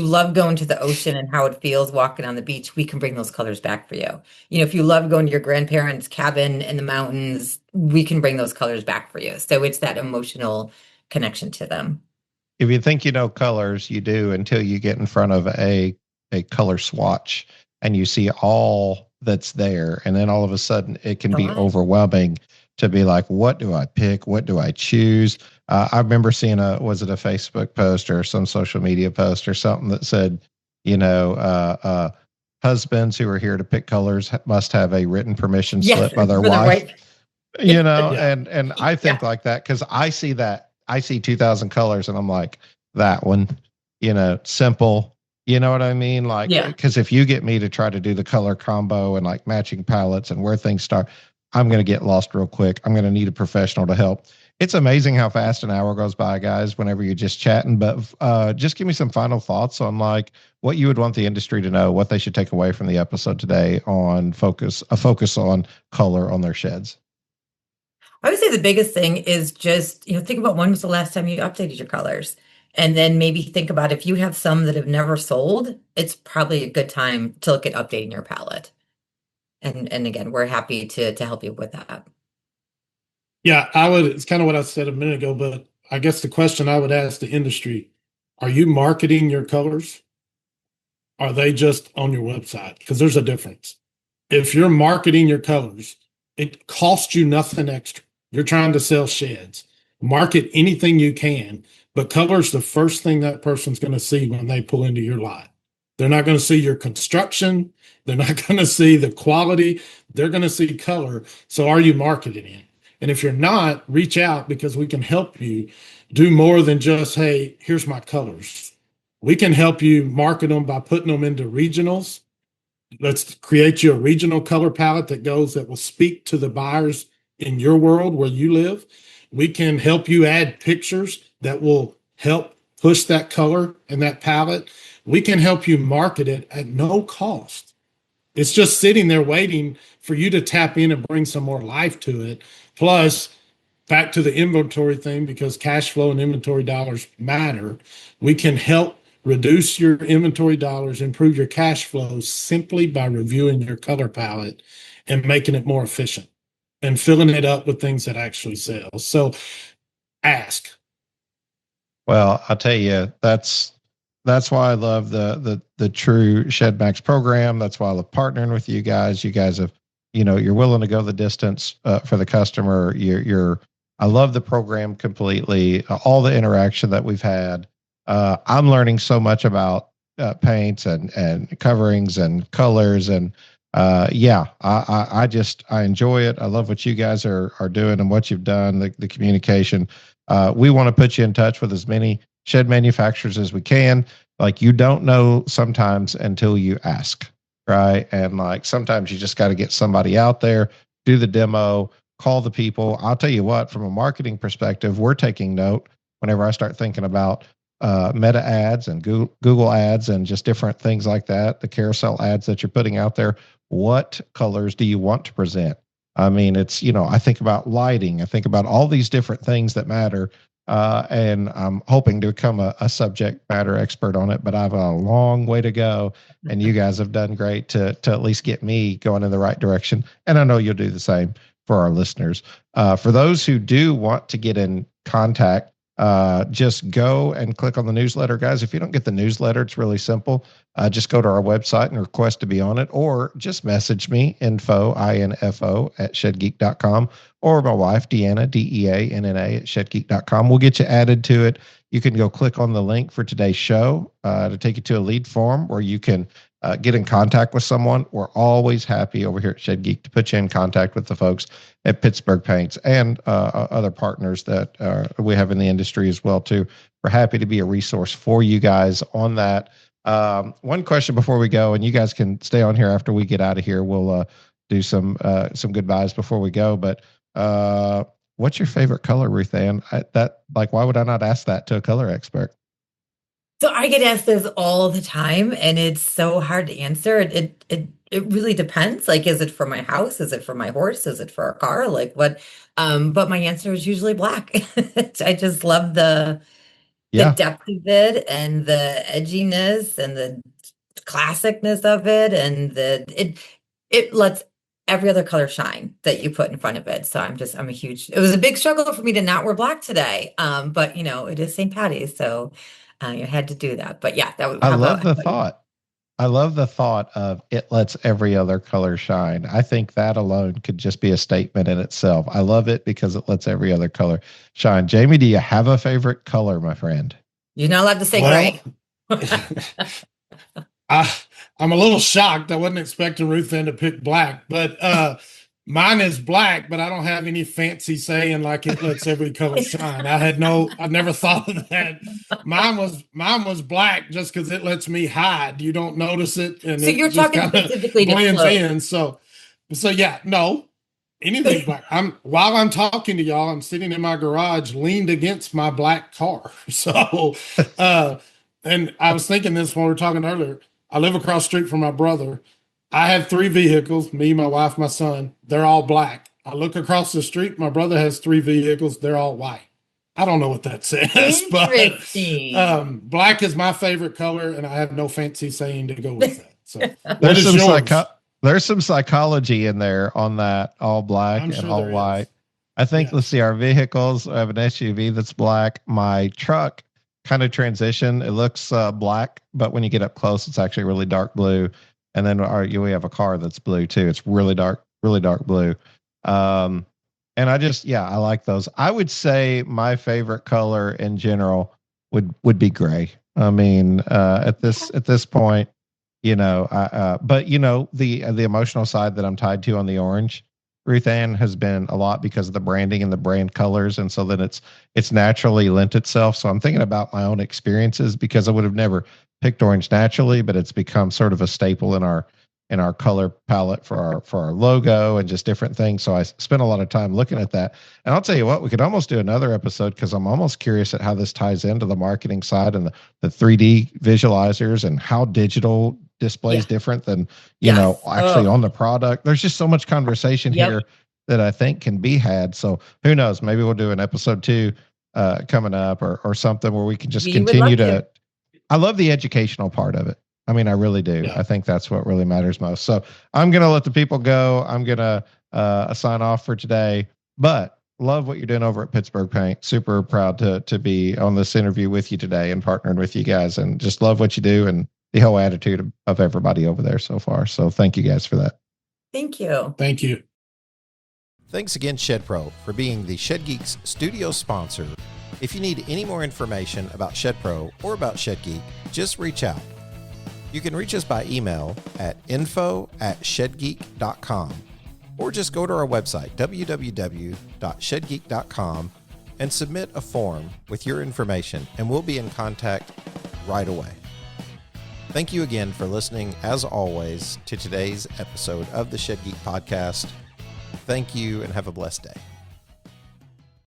love going to the ocean and how it feels walking on the beach, we can bring those colors back for you. If you love going to your grandparents' cabin in the mountains, we can bring those colors back for you. So it's that emotional connection to them. If you think you know colors, you do until you get in front of a color swatch and you see all that's there. And then all of a sudden it can be overwhelming to be like, what do I pick? What do I choose? I remember seeing was it a Facebook post or some social media post or something that said, husbands who are here to pick colors must have a written permission slip by their wife. Yeah. And I think like that because I see 2,000 colors and I'm like, that one, simple. You know what I mean? Like, because if you get me to try to do the color combo and like matching palettes and where things start, I'm going to get lost real quick. I'm going to need a professional to help. It's amazing how fast an hour goes by, guys, whenever you're just chatting. But just give me some final thoughts on like what you would want the industry to know, what they should take away from the episode today on focus on color on their sheds. I would say the biggest thing is just, think about when was the last time you updated your colors. And then maybe think about if you have some that have never sold, it's probably a good time to look at updating your palette. And again, we're happy to help you with that. Yeah, it's kind of what I said a minute ago, but I guess the question I would ask the industry, are you marketing your colors? Are they just on your website? Because there's a difference. If you're marketing your colors, it costs you nothing extra. You're trying to sell sheds. Market anything you can, but color's the first thing that person's going to see when they pull into your lot. They're not going to see your construction. They're not going to see the quality. They're going to see color. So are you marketing it? And if you're not, reach out because we can help you do more than just, hey, here's my colors. We can help you market them by putting them into regionals. Let's create you a regional color palette that will speak to the buyers in your world where you live. We can help you add pictures that will help push that color and that palette. We can help you market it at no cost. It's just sitting there waiting for you to tap in and bring some more life to it. Plus, back to the inventory thing, because cash flow and inventory dollars matter, we can help reduce your inventory dollars, improve your cash flow simply by reviewing your color palette and making it more efficient and filling it up with things that actually sell. So ask. Well, I'll tell you, that's why I love the True Shed Max program. That's why I love partnering with you guys. You guys have, you're willing to go the distance for the customer. I love the program completely. All the interaction that we've had. I'm learning so much about paints and coverings and colors and I enjoy it. I love what you guys are doing and what you've done, the communication. We want to put you in touch with as many shed manufacturers as we can. Like, you don't know sometimes until you ask, right? And like, sometimes you just got to get somebody out there, do the demo, call the people. I'll tell you what, from a marketing perspective, we're taking note whenever I start thinking about meta ads and Google ads and just different things like that, the carousel ads that you're putting out there. What colors do you want to present? I mean, it's, I think about lighting. I think about all these different things that matter. And I'm hoping to become a subject matter expert on it, but I have a long way to go. And you guys have done great to at least get me going in the right direction. And I know you'll do the same for our listeners. For those who do want to get in contact, just go and click on the newsletter, guys. If you don't get the newsletter, it's really simple. Just go to our website and request to be on it, or just message me, info at shedgeek.com, or my wife, Deanna, DEANNA at shedgeek.com. We'll get you added to it. You can go click on the link for today's show to take you to a lead form where you can get in contact with someone. We're always happy over here at Shed Geek to put you in contact with the folks at Pittsburgh Paints and other partners that we have in the industry as well too. We're happy to be a resource for you guys on that. One question before we go, and you guys can stay on here after we get out of here. We'll do some goodbyes before we go. But what's your favorite color, Ruthanne? Why would I not ask that to a color expert? So I get asked this all the time, and it's so hard to answer. It really depends. Like, is it for my house? Is it for my horse? Is it for a car? Like what? But my answer is usually black. I just love the Yeah, depth of it and the edginess and the classicness of it, and it lets every other color shine that you put in front of it. So I'm a huge, it was a big struggle for me to not wear black today. But it is St. Patty's, so you had to do that. But yeah, that would, I how love about, the thought. I love the thought of it lets every other color shine. I think that alone could just be a statement in itself. I love it because it lets every other color shine. Jamie, do you have a favorite color, my friend? you're not allowed to say Well, gray. I'm a little shocked. I wasn't expecting Ruthanne to pick black, but mine is black, but I don't have any fancy saying like it lets every color shine. I never thought of that. Mine was black just because it lets me hide. You don't notice it, and So it you're just talking kind of specifically to blends clothes. in. So yeah, no, anything black. While I'm talking to y'all, I'm sitting in my garage, leaned against my black car. So, and I was thinking this when we were talking earlier. I live across the street from my brother. I have 3 vehicles, me, my wife, my son. They're all black. I look across the street. My brother has 3 vehicles. They're all white. I don't know what that says, but Interesting. black is my favorite color, and I have no fancy saying to go with that. So what There's is some yours? there's some psychology in there on that all black I'm and sure all there white. is. I think, Yes. let's see, our vehicles, I have an SUV that's black. My truck kind of transition. It looks black, but when you get up close, it's actually really dark blue. And then we have a car that's blue too. It's really dark blue. And I like those. I would say my favorite color in general would be gray. I mean, at this point, but the emotional side that I'm tied to on the orange, Ruthanne, has been a lot because of the branding and the brand colors, and so then it's naturally lent itself. So I'm thinking about my own experiences because I would have never picked orange naturally, but it's become sort of a staple in our color palette for our logo and just different things. So I spent a lot of time looking at that. And I'll tell you what, we could almost do another episode because I'm almost curious at how this ties into the marketing side and the 3D visualizers and how digital displays Yeah. different than Yes. actually Oh. on the product. There's just so much conversation Yep. here that I think can be had. So who knows? Maybe we'll do an episode 2 coming up or something where we can just We would continue love to. I love the educational part of it. I mean, I really do. Yeah. I think that's what really matters most. So I'm going to let the people go. I'm going to sign off for today, but love what you're doing over at Pittsburgh Paint. Super proud to be on this interview with you today and partnering with you guys, and just love what you do and the whole attitude of everybody over there so far. So thank you guys for that. Thank you. Thank you. Thanks again, Shed Pro, for being the Shed Geeks studio sponsor. If you need any more information about Shed Pro or about Shed Geek, just reach out. You can reach us by email at info@shedgeek.com or just go to our website, www.shedgeek.com, and submit a form with your information, and we'll be in contact right away. Thank you again for listening, as always, to today's episode of the Shed Geek Podcast. Thank you and have a blessed day.